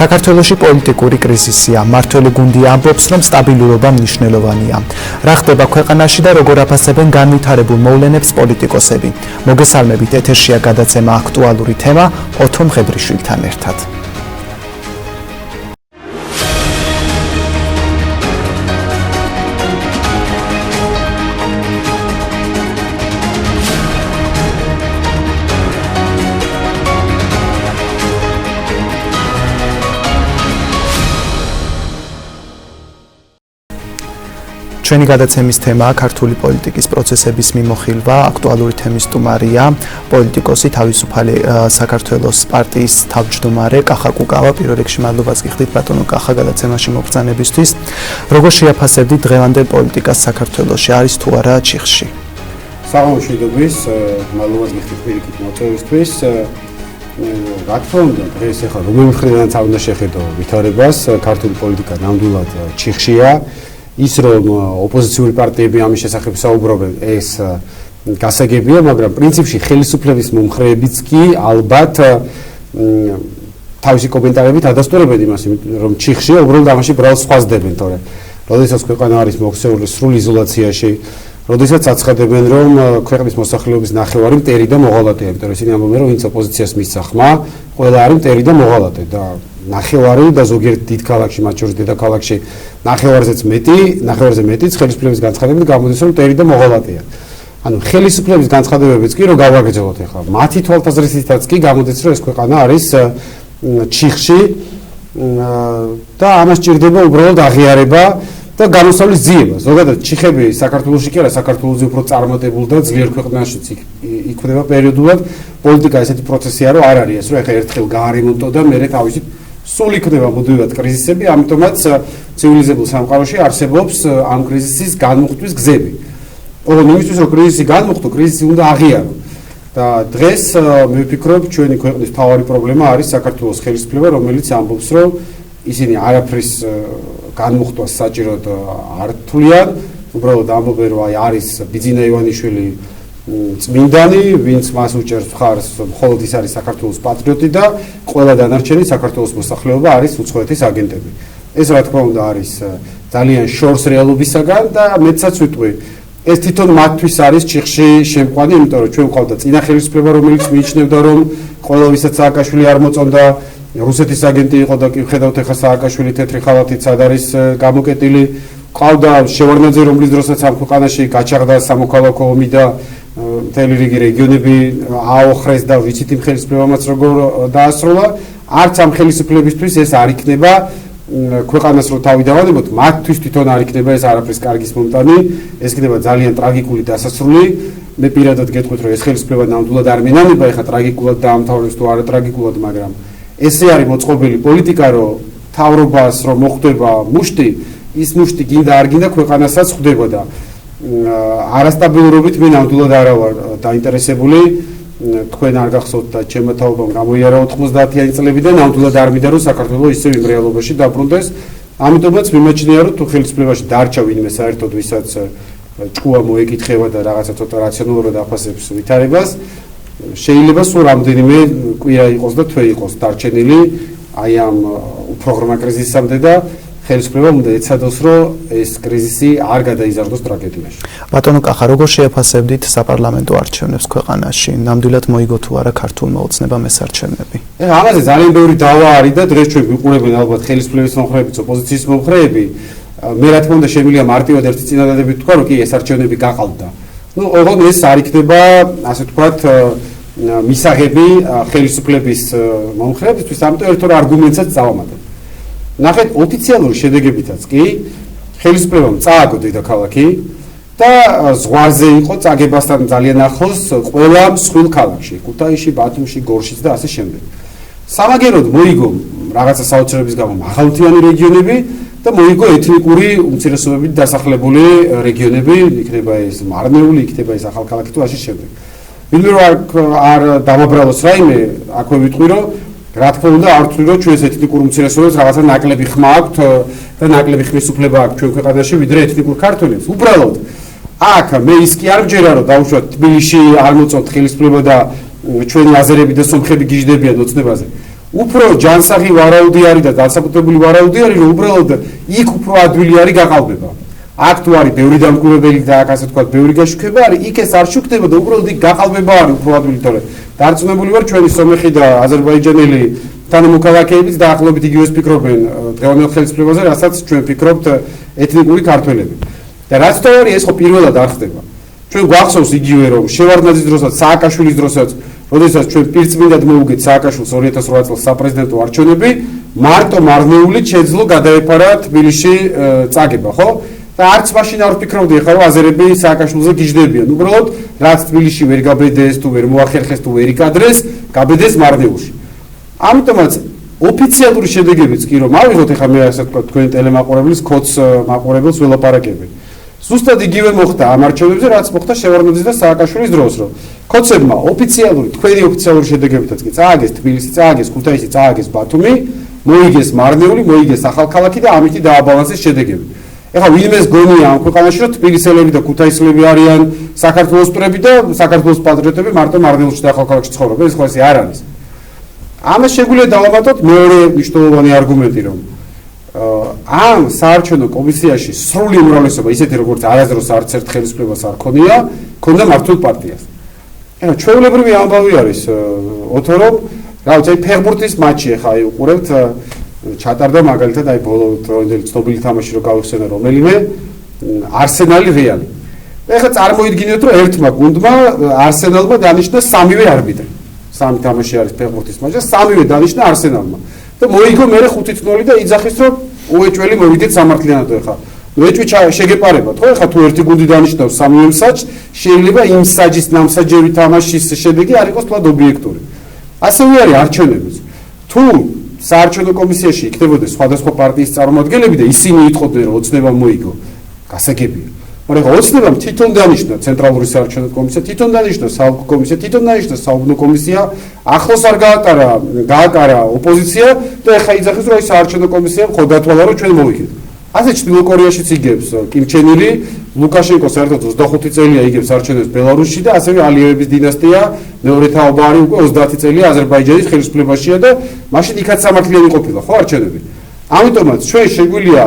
საქართველოში პოლიტიკური კრიზისია. მმართველი გუნდი ამბობს, რომ სტაბილურობა მნიშვნელოვანია. რა ხდება ქვეყანაში და როგორ აფასებენ განვითარებულ მოვლენებს პოლიტიკოსები? მოგესალმებით, ეთერშია გადაცემა აქტუალური თემა ოთო მხედრიშვილთან ერთად. ჩვენი გადაცემის თემაა ქართული პოლიტიკის პროცესების მიმოხილვა. აქტუალური თემის სტუმარია პოლიტიკოსი, თავისუფალი საქართველოს პარტიის თავმჯდომარე კახა კუკავა. პირველ რიგში მადლობას გიხდით ბატონო კახა გადაცემაში მოგბრძანებისთვის. როგორ შეაფასებდით დღევანდელ პოლიტიკას საქართველოში, არის თუ არა ჩიხში? საღამოშვიდობის, მადლობას გიხდით პირიქით მოწვევისთვის. რა თქმა უნდა, დღეს ახლა რომელი მხრიდანაც არ უნდა შეხედო ვითარებას, ქართული პოლიტიკა ნამდვილად ჩიხშია. ის რომ ოპოზიციური პარტიები ამის შესახებ საუბრობენ, ეს გასაგებია, მაგრამ პრინციპში ხელისუფლების მომხრეებიც კი ალბათ თავისი კომენტარებით ადასტურებენ იმას, რომ ჩიხშია უბრალოდ ამაში ბრალს სხვასდებენ, თორე როდესაც ქვეყანა არის მოქცეული სრულ იზოლაციაში, როდესაც აცხადებენ, რომ ქვეყნის მოსახლეობის ნახევარი მტერი და მოღალატეა, იმიტომ რომ ისინი ამბობენ, რომ ვინც ოპოზიციას მისცა ხმა, ყველა არის მტერი და მოღალატე და ნახევარი და ზოგიერთ დიდ ქალაქში, მათ შორის დედაქალაქში ნახევარზეც მეტიც ხელისუფლების განცხადებებით გამოდის, რომ მტერი და მოღალატეა. ანუ ხელისუფლების განცხადებებიც კი რომ გავაგრძელოთ ახლა. მათი თვალსაზრისითაც კი გამოდის, რომ ეს ქვეყანა არის ჩიხში და ამას ჭირდება უბრალოდ აღიარება და განუსავლის ძიება. ზოგადად ჩიხები საქართველოში კი არა, საქართველოზე უფრო წარმატებულ და ძლიერ ქვეყნაშიც იქმნება პერიოდულად. პოლიტიკა ესეთი პროცესია, რომ არ არის ეს, რომ ახლა ერთხელ გაარემონტო და მერე თავისით სულ იქნება მუდმივად კრიზისები, ამიტომაც ცივილიზებულ სამყაროში არსებობს ამ კრიზისის განმუხტვის გზები. ოღონდ იმისთვის, რომ კრიზისი განმუხტო, კრიზისი უნდა აღიარო. და დღეს მე ვფიქრობ, ჩვენი ქვეყნის მთავარი პრობლემა არის საქართველოს ხელისუფლება, რომელიც ამბობს, რომ ისინი არაფრის განმუხტვას საჭიროდ არ თვლიან, უბრალოდ ამბობენ, რომ არის ბიძინა ივანიშვილი წმინდანი, ვინც მას უჭერს მხარს, მხოლოდ ის არის საქართველოს პატრიოტი და ყველა დანარჩენი საქართველოს მოსახლეობა არის უცხოეთის აგენტები. ეს რა თქმა უნდა არის ძალიან შორს რეალობისაგან და მეცაც ვიტყვი, ეს თვითონ მათთვის არის ჩიხში შემყვანი, იმიტომ რომ ჩვენ ყავდა წინა ხელისუფლება, რომელიც მიიჩნევდა, რომ ყველა ვისაც სააკაშვილი არ მოწონდა, რუსეთის აგენტი იყო და კი ვხედავთ ახლა სააკაშვილი თეთრი ხალათით სად არის გამოკეტილი, ყავდა შევარდნაძე, რომლის დროსაც ამ ქვეყანაში გაჩაღდა სამოქალაქო ომი და მთელი რიგი რეგიონები აოხრეს და ვიცით იმ ხელისუფლებამაც როგორ დაასრულა. არც ამ ხელისუფლებისთვის ეს არ იქნება ქვეყანას რო თავი დავადებოთ, მათთვის თვითონ არ იქნება ეს არაფრის კარგის მომტანი, ეს იქნება ძალიან ტრაგიკული დასასრული. მე პირადად გეტყვით, რომ ეს ხელისუფლება ნამდვილად არ მენანება, ეხლა ტრაგიკულად დაამთავრებს თუ არა ტრაგიკულად, მაგრამ ესე არის მოწყობილი პოლიტიკა, რომ თავრობას რომ მოხვდება მუშტი, ის მუშტი გინდა არ გინდა ქვეყანასაც ხვდება და არასტაბილურობით მე ნამდვილად არა ვარ დაინტერესებული. თქვენ არ გახსოვთ და ჩემმა თაობამ გამოიარა 90-იანი წლები და ნამდვილად არ მინდა რომ საქართველოს ისევ იმ რეალობაში დაბრუნდეს. ამიტომაც მიმაჩნია რომ თუ ხელისუფლებაში დარჩა ვინმე საერთოდ ვისაც ჭკუა მოეკითხება და რაღაცა ცოტა რაციონალურად აფასებს ვითარებას, შეიძლება სულ რამდენიმე კვირა იყოს და თვე იყოს დარჩენილი აი ამ უფრო ღრმა კრიზისამდე და ხელისუფლება უნდა ეცადოს, რომ ეს კრიზისი არ გადაიზარდოს ტრაგედიაში. ბატონო კახა, როგორ შეაფასებდით საპარლამენტო არჩევნებს ქვეყანაში? ნამდვილად მოიგო თუ არა ქართულმა ოცნებამ ეს არჩევნები? ამაზე ძალიან ბევრი დავა არის და დღეს ჩვენ ვიყურებენ ალბათ ხელისუფლების მომხრეებიც, ოპოზიციის მომხრეები. მე რა თქმა უნდა შემიძლია მარტივად ერთი წინადადებით ვთქვა, რომ კი ეს არჩევნები გაყალბდა. ოღონდ ეს არ იქნება, ასე ვთქვათ, მისაღები ხელისუფლების მომხრეებისთვის, ამიტომ ერთ-ორ არგუმენტსაც წავამატებ. ნახეთ, ოფიციალური შედეგებითაც კი ხელისუფლებამ წააგო დედაქალაქი და ზღვარზე იყო წაგებასთან ძალიან ახლოს ყველა მსხვილ ქალაქში, ქუთაისში, ბათუმში, გორშიც და ასე შემდეგ. სამაგეროდ მოიგო რაღაცა საოცრების გამო მაღალმთიანი რეგიონები და მოიგო ეთნიკური უმცირესობებით დასახლებული რეგიონები, იქნება ეს მარნეული, იქნება ეს ახალქალაქი თუ ასე შემდეგ. ვინმე არ დამაბრალოს რაიმე, აქვე ვიტყვი, რომ რა თქმა უნდა არ ვთვლი, რომ ჩვენს ეთნიკურ უმცირესობებს რაღაცა ნაკლები ხმა აქვთ და ნაკლები ხმის უფლება აქვს ჩვენ ქვეყანაში ვიდრე ეთნიკურ ქართველებს. უბრალოდ აქ მე ის კი არ მჯერა, რომ დაუშვათ თბილისში არ მოწონთ ხელისუფლება და ჩვენი აზერები და სომხები გიждდებიან ოცნებაზე. უფრო ჯანსაღი ვარაუდი არის და განსაკუთრებული ვარაუდი არის, რომ უბრალოდ იქ უფრო ადვილი არის გაყალბება. აქ თუ არის ბევრი დამკვირვებელი და აქ ასე თქვა ბევრი გაშუქება არის, იქ ეს არ შუქდება და უბრალოდ იქ გაყალბება არის უფრო ადვილი, თორე დარწმუნებული ვარ ჩვენი სომეხი და აზერბაიჯანელი თანამოქალაქეებიც დაახლოებით იგივეს ფიქრობენ დღევანდელ ხელისუფლებაზე, რასაც ჩვენ ფიქრობთ ეთნიკური ქართველები. და რაც თავი ეს ხო პირველად არ ხდება. ჩვენ გვახსოვს იგივე რომ შევარდნაძის დროსაც, სააკაშვილის დროსაც, როდესაც ჩვენ პირწმინდად მოუგეთ სააკაშვილს 2008 წელს საპრეზიდენტო არჩევნები, მარტო მარნეულით შეძლო გადაეფარა თბილისში წაგება, ხო? და არც მაშინ არ ვფიქრობდი ხა რომ აზერები სააკაშვილზე გიждდებიან. უბრალოდ რაც თბილისში ვერ გაბედეს თუ ვერ მოახერხეს თუ ვერ იკადრეს, გაბედეს მარნეულში. ამიტომაც ოფიციალური შედეგებიც კი რომ ავიღოთ ეხლა მე ასე ვთქვა თქვენ ტელემაყურებლის კოდს მაყურებელს ველაპარაკები. ზუსტად იგივე მოხდა ამ არჩევნებზე, რაც მოხდა შევარდნაძის და სააკაშვილის დროს, რომ კოდსებმა ოფიციალური, თქვენი ოფიციალური შედეგებითაც კი წააგეს თბილისი, წააგეს ქუთაისი, წააგეს ბათუმი, მოიგეს მარნეული, მოიგეს ახალქალაქი და ამით დააბალანსეს შედეგები. ეხლა ვინმეს გონია ამ ქვეყანაში, რომ თბილისელები და ქუთაისელები არიან საქართველოს პირები და საქართველოს პატრიოტები მარტო მარნეულში და ახალქალაქში ცხოვრობენ, ეს ხო ესე არ არის. ამას შეგვიძლია დავამატოთ მეორე მნიშვნელოვანი არგუმენტი, რომ ამ საარჩევნო კომისიაში სრული უმრავლესობა, ისეთი როგორც არასდროს არც ერთ ხელისუფლებას არ ქონია, ქონდა მართულ პარტიას. ეხლა ჩვეულებრივი ამბავი არის, ოთო რომ რაღაც აი ფეხბურთის მატჩი ეხლა აი უყურებთ ჩატარდა მაგალითად აი ბოლო დროინდელი ცნობილი თამაში რო გავიხსენე რომელიმე არსენალი რეალი. ეხლა წარმოიდგინეთ რომ ერთმა გუნდმა არსენალმა დანიშნა სამივე არბიტრი. სამი თამაში არის ფეხბურთის მატჩი, სამივე დანიშნა არსენალმა. და მოიგო მე 5-0 და იძახის რომ უეჭველი მოვიდეთ სამართლიანად ეხლა. უეჭვი შეგეპარებათ, ხო? ეხლა თუ ერთი გუნდი დანიშნავს სამივე საჭს, შეიძლება იმ საჭის ნამსაჯები თამაშის შედეგი არ იყოს თლად ობიექტური. ასევე არის არჩევნებიც. თუ საარჩევნო კომისიაში იქნებოდეს სხვადასხვა პარტიის წარმომადგენლები და ისინი იტყოდნენ რომ ოცნება მოიგო, გასაგებია. მაგრამ ოცნებამ თვითონ დანიშნა ცენტრალური საარჩევნო კომისია, თვითონ დანიშნა საალკო კომისია, თვითონ დანიშნა საუბნო კომისია, ახლოს არ გააკარა ოპოზიცია და ეხლა იძახის რომ აი საარჩევნო კომისიამ ხო დათვალა რომ ჩვენ მოვიგეთ. ასე ჩრდილო კორეაშიც იგებს კიმ ჩენ ილი, ლუკაშენკო საერთოდ 25 წელია იგებს არჩევნებს ბელარუსში და ასევე ალიევების დინასტია მეორე თაობა არის უკვე 30 წელია აზერბაიჯანის ხელისუფლებაშია და მაშინ იქაც სამართლიანი ყოფილა ხო არჩევნები. ამიტომაც ჩვენ შეგვიძლია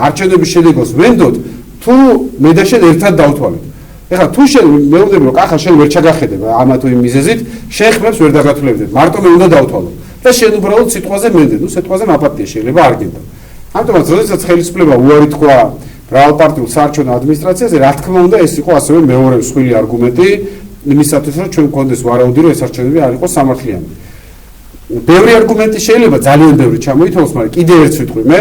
არჩევნების შედეგს ვენდოთ თუ მე და შენ ერთად დავთვალეთ. ეხლა თუ შენ მეუბნები რომ კახა შენ ვერ ჩაგახედებ ამა თუ იმ მიზეზით, შენ ხმებს ვერ დაგათვლებდეთ. მარტო მე უნდა დავთვალო. და შენ უბრალოდ სიტყვაზე მენდე, ნუ სიტყვაზე მაპატია შეიძლება არ გინდა. ამიტომაც როდესაც ხელისუფლება უარი თქვა მრავალპარტიულ საარჩევნო ადმინისტრაციაზე, რა თქმა უნდა ეს იყო ასევე მეორე მსხვილი არგუმენტი იმისათვის რომ ჩვენ გვქონდეს ვარაუდი რომ ეს არჩევნები არ იყოს სამართლიანი. ბევრი არგუმენტი შეიძლება ძალიან ბევრი ჩამოითვალოს, მაგრამ კიდე ერთ ვიტყვი მე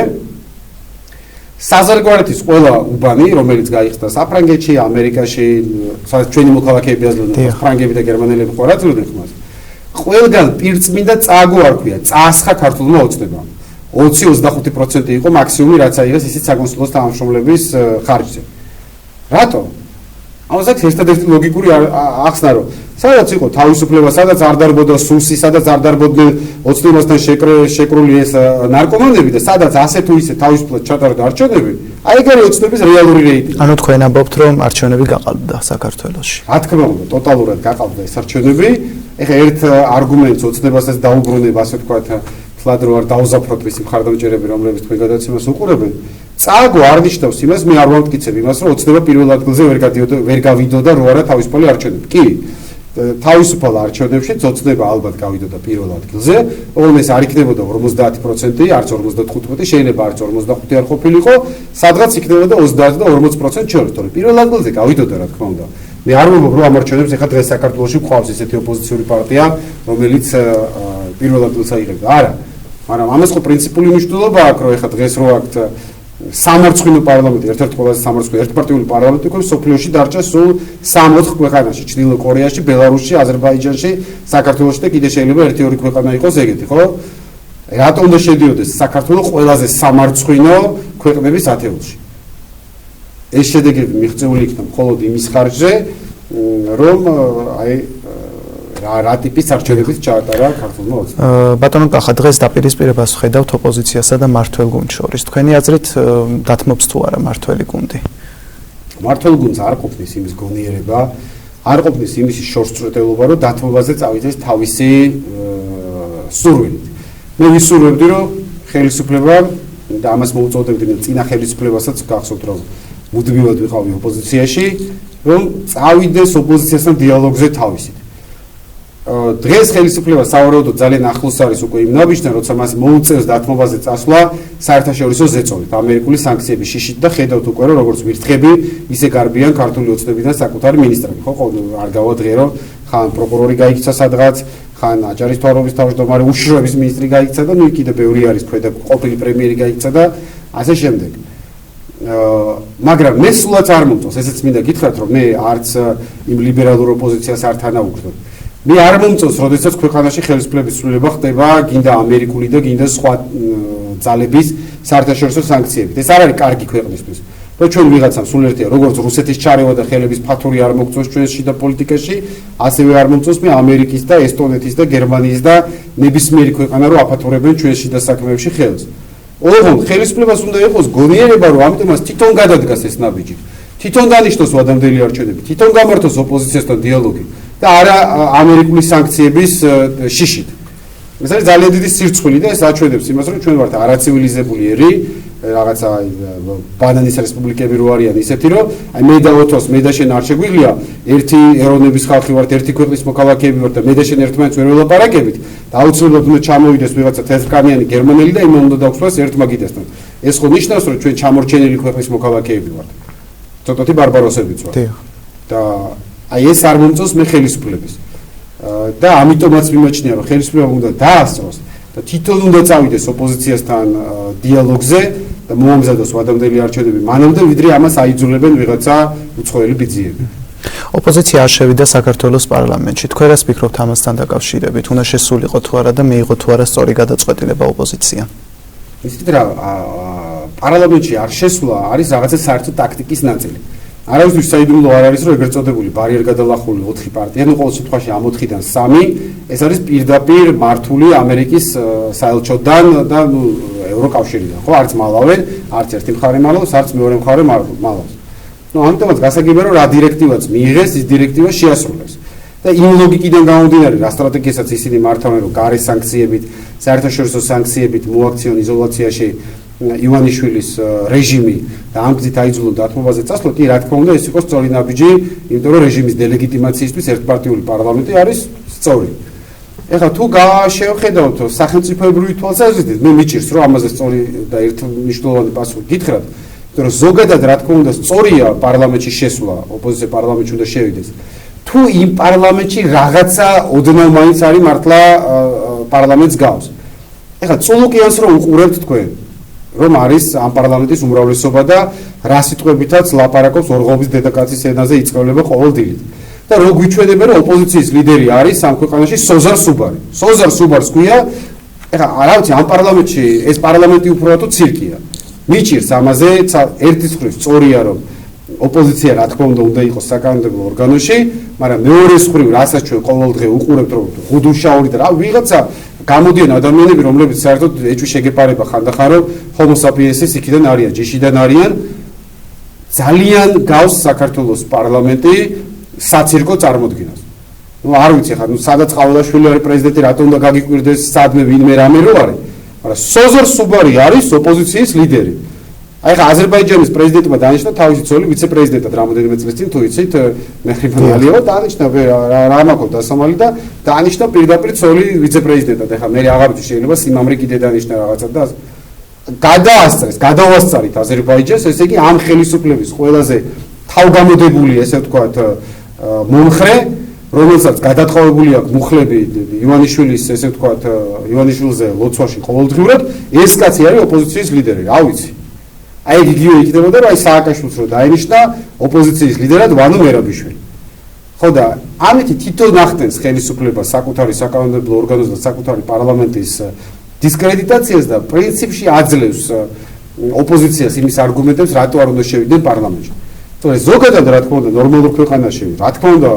საზღვარგარეთის ყველა უბანი, რომელიც გაიხსნა საფრანგეთში, ამერიკაში, სადაც ჩვენი მოქალაქეები აძლევდნენ, ფრანგები და გერმანელები ხო რა ძლევდნენ ხმას. ყველგან პირწმინდა წააგო არ ქვია, წაასხა ქართულმა ოცნებამ. 20-25% იყო მაქსიმუმი, რაც აიღეს ისიც საკონსულოს თანამშრომლების ხარჯზე. რატო? ამასაც ერთადერთი ლოგიკური ახსნა რომ სადაც იყო თავისუფლება, სადაც არ დარბოდა სუსი, სადაც არ დარბოდნენ ოცნებასთან შეკრული ეს ნარკომანები და სადაც ასე თუ ისე თავისუფლად ჩატარდა არჩევნები, აი ეგ არის ოცნების რეალური რეიტინგი. ანუ თქვენ ამბობთ რომ არჩევნები გაყალბდა საქართველოში. რა თქმა უნდა, ტოტალურად გაყალბდა ეს არჩევნები. ეხლა ერთ არგუმენტს ოცნებასაც დაუბრუნებ, ასე ვთქვათ, თლად რო არ დაუზაფროთ ის მხარდამჭერები, რომლებიც თქვენ გადაცემას უყურებენ. წააგო არ ნიშნავს იმას, მე არ ვამტკიცებ იმას, რომ ოცნება პირველ ადგილზე ვერ გავიდოდა რო არა თავისუფალი არჩევნები. კი, თავისუფალ არჩევნებში ოცნება ალბათ გავიდოდა პირველ ადგილზე, όμως არ იქნებოდა 50%, არც 55%, შეიძლება არც 45 არ ყოფილიყო, სადღაც იქნებოდა 30 და 40% შორის, თორე პირველ ადგილზე გავიდოდა რა თქმა უნდა. მე არ ვამბობ რომ ამ არჩევნებს ეხლა დღეს საქართველოში გვყავს ესეთი ოპოზიციური პარტია, რომელიც პირველ ადგილს აიღებდა. არა, მაგრამ ამას ხო პრინციპული მნიშვნელობა აქვს, რომ ეხლა დღეს რო აქვთ სამარცხვინო პარლამენტი, ერთ-ერთი ყველაზე სამარცხვინო ერთპარტიული პარლამენტი, ხო სოფლიოში დარჩა სულ 3-4 ქვეყანაში, ჩრდილო კორეაში, ბელარუსში, აზერბაიჯანში, საქართველოში და კიდე შეიძლება 1-2 ქვეყანა იყოს ეგეთი, ხო? რატომ უნდა შედიოდეს საქართველოს ყველაზე სამარცხვინო ქვეყნების ათეულში? ეს შედეგები მიღწეული იქნა მხოლოდ იმის ხარჯზე, რომ აი რა ტიპის არჩევნების ჩაატარა ქართულმა ოცნებამ. ბატონო კახა, დღეს დაპირისპირებას ვხედავთ ოპოზიციასა და მმართველ გუნდს შორის. თქვენი აზრით დათმობს თუ არა მმართველი გუნდი? მმართველ გუნდს არ ყოფნის იმის გონიერება, არ ყოფნის იმის შორსწრეტელობა, რომ დათმობაზე წავიდეს თავისი სურვილით. მე ვისურვებდი რომ ხელისუფლება და ამას მოუწოდებდი რომ წინა ხელისუფლებასაც გახსოვთ რომ მუდმივად ვიყავი ოპოზიციაში რომ წავიდეს ოპოზიციასთან დიალოგზე თავისით. დღეს ხელისუფლება სავარაუდოდ ძალიან ახლოს არის უკვე იმ ნაბიჯთან, როცა მას მოუწევს დათმობაზე წასვლა საერთაშორისო ზეწოლით, ამერიკული სანქციების შიშით და ხედავთ უკვე რომ როგორც ვირთხები, ისე გარბიან ქართული ოცნებიდან საკუთარი მინისტრები. ხო, არ გავადღე რომ ხან პროკურორი გაიქცა სადღაც, ხან აჭარის მთავრობის თავმჯდომარე უშიშროების მინისტრი გაიქცა და ნუ კიდე ბევრი არის ქვედა ყოფილი პრემიერი გაიქცა და ასე შემდეგ. მაგრამ მე სულაც არ მომწონს, ესეც მინდა გითხრათ რომ მე არც იმ ლიბერალურ ოპოზიციას არ თანაუგრძნობ. მე არ მომწონს, როდესაც ქვეყანაში ხელისუფლების ცვლილება ხდება, გინდა ამერიკული და გინდა სხვა ძალების საერთაშორისო სანქციებით. ეს არ არის კარგი ქვეყნისთვის. და ჩვენ ვიღაცამ სულ ერთია, როგორც რუსეთის ჩარევა და ხელების ფათური არ მოგწონს ჩვენს შიდა პოლიტიკაში, ასევე არ მომწონს მე ამერიკის და ესტონეთის და გერმანიის და ნებისმიერი ქვეყანა რო აფათურებენ ჩვენს შიდა საქმეებში ხელს. ოღონდ ხელისუფლებას უნდა იყოს გონიერება, რომ ამიტომაც თვითონ გადადგას ეს ნაბიჯი. თვითონ დანიშნოს ვადამდელი არჩევნები, თვითონ გამართოს ოპოზიციასთან დიალოგი და არა ამერიკული სანქციების შიშით. ეს არის ძალიან დიდი სირცხვილი და ეს აჩვენებს იმას, რომ ჩვენ ვართ არაცივილიზებული ერი, რაღაცა ბანანის რესპუბლიკები რო არიან ისეთი, რომ აი მე და ოთოს მე და შენ არ შეგვიძლია ერთი ეროვნების ხალხი ვართ, ერთი ქვეყნის მოქალაქეები ვართ და მე და შენ ერთმანეთს ვერ ველაპარაკებით და აუცილებლად უნდა ჩამოვიდეს ვიღაცა თეთრკანიანი გერმანელი და იმან უნდა დაგვსვას ერთმა გიდესთან. ეს ხო ნიშნავს, რომ ჩვენ ჩამორჩენილი ქვეყნის მოქალაქეები ვართ. ცოტათი ბარბაროსებიც ვართ. და აი ეს არ მომწონს მე ხელისუფლების. და ამიტომაც მიმაჩნია, რომ ხელისუფლება უნდა დაასწროს და თვითონ უნდა წავიდეს ოპოზიციასთან დიალოგზე და მოამზადოს ვადამდელი არჩევნები მანამდე, ვიდრე ამას აიძულებენ ვიღაცა უცხოელი ბიძიები. ოპოზიცია არ შევიდა საქართველოს პარლამენტში. თქვენ რას ფიქრობთ ამასთან დაკავშირებით? უნდა შესულიყო თუ არა და მიიღო თუ არა სწორი გადაწყვეტილება ოპოზიციამ? ისეთ რა პარლამენტში არ შესვლა არის რაღაცა საერთო ტაქტიკის ნაწილი. არავისთვის საიდუმლო არ არის, რომ ეგრეთ წოდებული ბარიერ გადალახული 4 პარტია, ნუ ყოველ შემთხვევაში ამ 4-დან 3 ეს არის პირდაპირ მართული ამერიკის საელჩოდან და ნუ ევროკავშირიდან, ხო, არც მალავენ, არც ერთი მხარე მალავს, არც მეორე მხარე მალავს. ნუ ამიტომაც გასაგებია, რომ რა დირექტივაც მიიღეს, ის დირექტივა შეასრულეს. და იმ ლოგიკიდან გამომდინარე, რა სტრატეგიასაც ისინი მართავენ, რომ გარე სანქციებით, საერთაშორისო სანქციებით მოაქციონ იზოლაციაში ივანიშვილის რეჟიმი და ამ გზით აიძულონ დათმობაზე წასვლა, კი რა თქმა უნდა ეს იყო სწორი ნაბიჯი, იმიტომ რომ რეჟიმის delegitimatsiისთვის ერთპარტიული პარლამენტი არის სწორი. ეხლა თუ შევხედავთ სახელმწიფოებრივი თვალსაზრისით, მე მიჭირს რომ ამაზე სწორი და ერთმნიშვნელოვანი პასუხი გითხრათ, იმიტომ რომ ზოგადად რა თქმა უნდა სწორია პარლამენტში შესვლა, ოპოზიცია პარლამენტში უნდა შევიდეს. თუ იმ პარლამენტში რაღაცა ოდნავ მაინც არის მართლა პარლამენტს გავს. ეხლა წულუკიანს რომ უყურებთ თქვენ რომ არის ამ პარლამენტის უმრავლესობა და რა სიტყვებითაც ლაპარაკობს ორღობის დედაკაცის ენაზე იწყება ყოველ დილით. და რო გვიჩვენებენ რომ ოპოზიციის ლიდერი არის ამ ქვეყანაში სოზარ სუბარი. სოზარ სუბარს ქვია, ეხლა რა ვიცი ამ პარლამენტში ეს პარლამენტი უბრალოდ ცირკია. მიჭირს ამაზე ერთის მხრივ სწორია რომ ოპოზიცია რა თქმა უნდა იყოს საკანონმდებლო ორგანოში, მაგრამ მეორეს მხრივ რასაც ჩვენ ყოველდღე უყურებთ რომ ღუდუშაური და რა ვიღაცა გამოდიან ადამიანები, რომლებიც საერთოდ ეჭვი შეგეპარება ხანდახან რომ homo sapiens-ის იქიდან არიან, ჯიშიდან არიან, ძალიან გავს საქართველოს პარლამენტი საცირკო წარმოდგენას. ნუ არ ვიცი ხა, ნუ სადაც ყავლაშვილი არის პრეზიდენტი, რატომ უნდა გაგიკვირდეს სადმე ვინმე რამე რო არის, მაგრამ სოზარ სუბარი არის ოპოზიციის ლიდერი. აი ხა აზერბაიჯანის პრეზიდენტმა დანიშნა თავისი ცოლი ვიცე-პრეზიდენტად რამოდენიმე წლის წინ, თუ იცით, მეხრიბან ალიევა დანიშნა რამაკო დასამალი და დანიშნა პირდაპირ ცოლი ვიცე-პრეზიდენტად. ეხლა მე აღარ ვიცი, შეიძლება სიმამრი კიდე დანიშნა რაღაცა და გადაასწრეს, გადავასწარით აზერბაიჯანს, ესე იგი ამ ხელისუფლების ყველაზე თავგამოდებული, ესე ვთქვათ, მომხრე, რომელსაც გადათხოვებული აქვს მუხლები ივანიშვილის, ესე ვთქვათ, ივანიშვილზე ლოცვაში ყოველდღიურად, ეს კაცი არის ოპოზიციის ლიდერი, რა ვიცი. აი იგი იგივე იქნებოდა, რომ აი სააკაშვილს რო დაინიშნა ოპოზიციის ლიდერად ვანო მერაბიშვილი. ხო და ამით თვითონ ახდენს ხელისუფლებას საკუთარი საკანონმდებლო ორგანოს და საკუთარი პარლამენტის დისკრედიტაციას და პრინციპში აძლევს ოპოზიციას იმის არგუმენტებს, რატო არ უნდა შევიდნენ პარლამენტში. თორე ზოგადად რა თქმა უნდა ნორმალურ ქვეყანაში, რა თქმა უნდა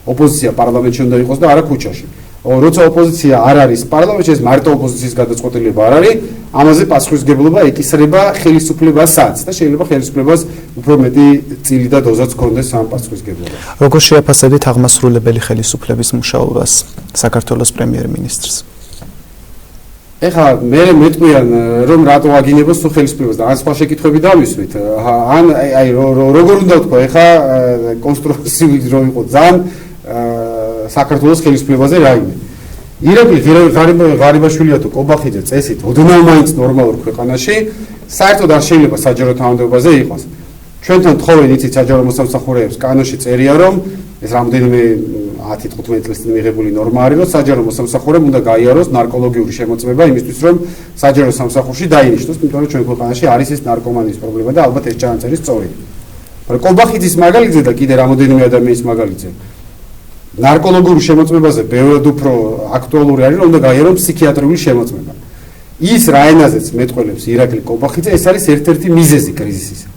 ოპოზიცია პარლამენტში უნდა იყოს და არა ქუჩაში. როცა ოპოზიცია არ არის პარლამენტში, ეს მარტო ოპოზიციის გადაწყვეტილება არ არის, ამაზე პასუხისმგებლობა ეკისრება ხელისუფლებასაც და შეიძლება ხელისუფლებას უფრო მეტი წილი და დოზაც ჰქონდეს ამ პასუხისმგებლობას. როგორ შეაფასებთ აღმასრულებელი ხელისუფლების მუშაობას საქართველოს პრემიერ-მინისტრს? ეხლა მე მეტყვიან რომ რატო აგინებოს თუ ხელისუფლებას და ან სხვა შეკითხვები დავისვით ან აი როგორ უნდა ვთქვა ეხლა კონსტრუქციული რო იყო ძალიან საქართველოს ხელისუფლებაზე რაიმე ირაკლი ღარიბაშვილია თუ კობახიძე წესით ოდნავ მაინც ნორმალურ ქვეყანაში საერთოდ არ შეიძლება საჯარო თანამდებობაზე იყოს ჩვენთან თხოვენ იცით საჯარო მოსამსახურეებს კანონში წერია რომ ეს რამდენიმე 10-15 წლის წინ მიღებული ნორმა არის რომ საჯარო მოსამსახურემ უნდა გაიაროს ნარკოლოგიური შემოწმება იმისთვის რომ საჯარო სამსახურში დაინიშნოს იმიტომ რომ ჩვენ ქვეყანაში არის ეს ნარკომანიის პრობლემა და ალბათ ეს ჩანაწერის სწორი მაგრამ კობახიძის მაგალითზე და კიდე რამოდენიმე ადამიანის მაგალითზე ნარკოლოგიურ შემოწმებაზე ბევრად უფრო აქტუალური არის რომ უნდა გაიაროს ფსიქიატრიული შემოწმება ის რა ენაზეც მეტყველებს ირაკლი კობახიძე ეს არის ერთ-ერთი მიზეზი კრიზისისა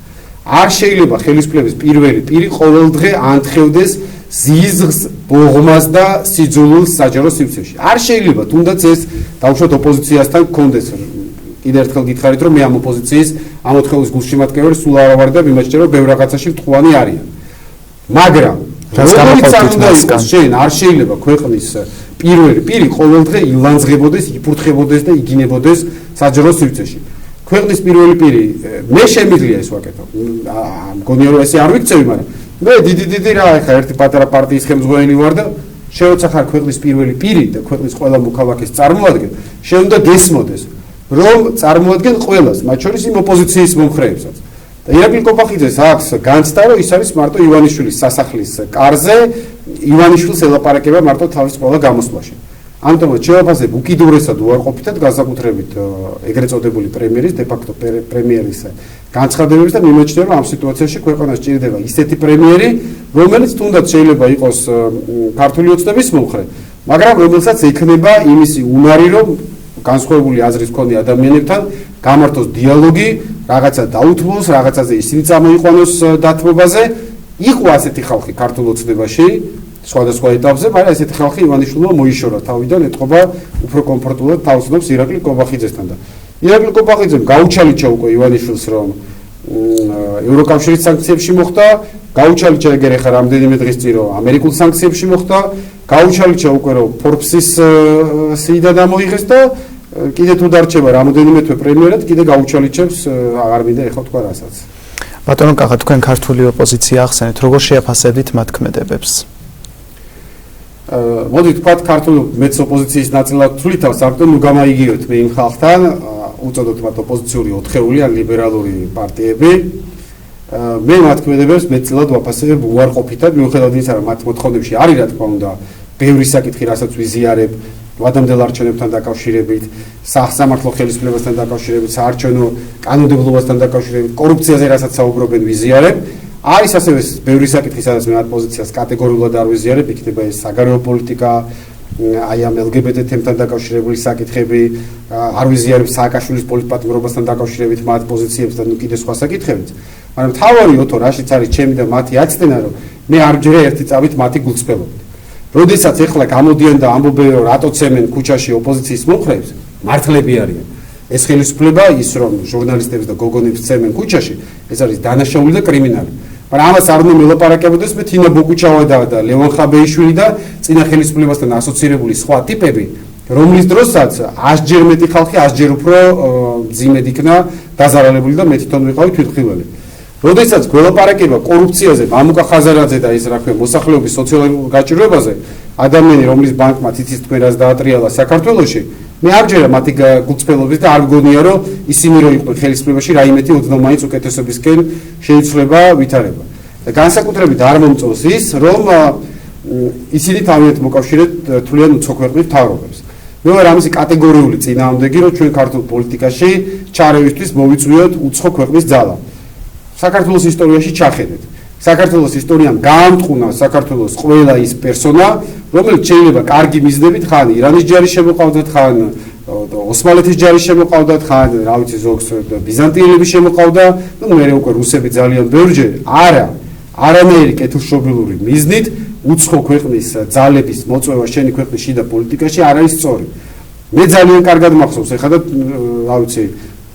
არ შეიძლება ხელისუფლების პირველი პირი ყოველდღე ანთხევდეს ზიზღს, ბოღმას და სიძულვილს საჯარო სივრცეში. არ შეიძლება თუნდაც ეს დაუშვათ ოპოზიციასთან გქონდეს. კიდევ ერთხელ გითხარით რომ მე ამ ოპოზიციის ამ ოთხეულის გულშემატკივარი სულ არ ვარ და მიმაჩნია რომ ბევრ რაღაცაში მტყუანი არიან. მაგრამ არ შეიძლება ქვეყნის პირველი პირი ყოველდღე ილანძღებოდეს, იფურთხებოდეს და იგინებოდეს საჯარო სივრცეში. ქვეყნის პირველი პირი მე შემიძლია ეს ვაკეთო. მგონია რომ ესე არ ვიქცევი, მაგრამ მე დიდი რა ახლა ერთი პატარა პარტიის ხელმძღვანელი ვარ და შეუცა ხარ ქვეყნის პირველი პირი და ქვეყნის ყველა მოქალაქეს წარმოადგენ, შეუნდა გესმოდეს, რომ წარმოადგენ ყველას, მათ შორის იმ ოპოზიციის მომხრეებსაც. და ირაკლი კობახიძეს აქვს განცდა, რომ ის არის მარტო ივანიშვილის სასახლის კარზე, ივანიშვილს ელაპარაკება მარტო თავის ყველა გამოსვლაში. ამიტომაც შეაფასებ უკიდურესად უარყოფითად განსაკუთრებით ეგრეთ წოდებული პრემიერის, დე-ფაქტო პრემიერის განცხადებებს და მიმაჩნია რომ ამ სიტუაციაში ქვეყანას ჭირდება ისეთი პრემიერი, რომელიც თუნდაც შეიძლება იყოს ქართული ოცნების მომხრე, მაგრამ რომელსაც ექნება იმისი უნარი, რომ განსხვავებული აზრის მქონე ადამიანებთან გამართოს დიალოგი, რაღაცა დაუთმოს, რაღაცაზე ისინი წამოიყვანოს დათმობაზე, იყო ასეთი ხალხი ქართულ ოცნებაში სხვადასხვა ეტაპზე, მაგრამ ესეთი ხალხი ივანიშვილმა მოიშორა თავიდან, ეთყობა უფრო კომფორტულად თავს ვნებს ირაკლი კობახიძესთან და ირაკლი კობახიძემ გაუჩალიჩა უკვე ივანიშვილს, რომ ევროკავშირის სანქციებში მოხდა, გაუჩალიჩა ეგერ ახლა რამდენიმე დღის წინ რომ ამერიკულ სანქციებში მოხდა, გაუჩალიჩა უკვე რომ ფორბსის სიიდა დამოიღეს და კიდე თუ დარჩება რამოდენიმე თვე პრემიერად, კიდე გაუჩალიჩებს აღარ მინდა ეხლა თქვა რასაც. ბატონო კახა, თქვენ ქართული ოპოზიცია ახსენეთ, როგორ შეაფასებთ მათ ქმედებებს? მოდი თქვათ ქართული მეც ოპოზიციის ნაწილად თვლითავს, ამიტომ ნუ გამაიგივეთ მე იმ ხალხთან, უწოდოთ მათ ოპოზიციური ოთხეული ან ლიბერალური პარტიები. მე მათ ქმედებებს მეტწილად ვაფასებ უარყოფითად, მიუხედავად იმისა, რომ მათ მოთხოვნებში არის რა თქმა უნდა ბევრი საკითხი, რასაც ვიზიარებ, ვადამდელ არჩევნებთან დაკავშირებით, სამართლო ხელისუფლებასთან დაკავშირებით, საარჩევნო კანონმდებლობასთან დაკავშირებით, კორუფციაზე რასაც საუბრობენ ვიზიარებ. არის ასევე ბევრი საკითხი, სადაც მე მათ პოზიციას კატეგორიულად არ ვიზიარებ, იქნება ეს საგარეო პოლიტიკა, აი ამ LGBT თემთან დაკავშირებული საკითხები, არ ვიზიარებ სააკაშვილის პოლიტპატიმრობასთან დაკავშირებით მათ პოზიციებს და ნუ კიდე სხვა საკითხებიც. მაგრამ თავარი ოთო რაშიც არის ჩემი და მათი აცდენა, რომ მე არ ვჯერე ერთი წავით მათი გულწრფელობით. როდესაც ეხლა გამოდიან და ამბობენ, რომ რატო ცემენ ქუჩაში ოპოზიციის მომხრეებს, მართლები არიან. ეს ხელისუფლება ის რომ ჟურნალისტებს და გოგონებს ცემენ ქუჩაში, ეს არის დანაშაული და კრიმინალი. მაგრამ ამას არ უნდა მელაპარაკებოდეს მე თინა ბოგუჩავა და ლევან ხაბეიშვილი და წინა ხელისუფლებასთან ასოცირებული სხვა ტიპები, რომლის დროსაც 100-ჯერ მეტი ხალხი 100-ჯერ უფრო ძიმედ იქნა დაზარალებული და მე თვითონ ვიყავი თვითმხილველი. როდესაც გველაპარაკება კორუფციაზე, მამუკა ხაზარაძე და ის რა ქვია მოსახლეობის სოციალურ გაჭირვებაზე, ადამიანი რომლის ბანკმა თითის თქვენ რაც დაატრიალა საქართველოში, მე არ ვჯერა მათი გულწრფელობის და არ მგონია რომ ისინი რო იყვნენ ხელისუფლებაში რაიმეთი ოდნავ მაინც უკეთესობისკენ შეიცვლება ვითარება. და განსაკუთრებით არ მომწონს ის რომ ისინი თავიანთ მოკავშირედ თვლიან უცხო ქვეყნის მთავრობებს. მე ვარ ამისი კატეგორიული წინააღმდეგი რომ ჩვენ ქართულ პოლიტიკაში ჩარევისთვის მოვიწვიოთ უცხო ქვეყნის ძალა. საქართველოს ისტორიაში ჩახედეთ. საქართველოს ისტორიამ გაამტყუნა საქართველოს ყველა ის პერსონა, რომელიც შეიძლება კარგი მიზნებით ხან ირანის ჯარის შემოყავდათ, ხან ოსმალეთის ჯარის შემოყავდათ, ხან რა ვიცი ზოგს ბიზანტიელები შემოყავდა, ну მე უკვე რუსები ძალიან ბევრჯერ არანაირი კეთილშობილური მიზნით უცხო ქვეყნის ძალების მოწვევა შენი ქვეყნის შიდა პოლიტიკაში არ არის სწორი. მე ძალიან კარგად მახსოვს, ეხლა და რა ვიცი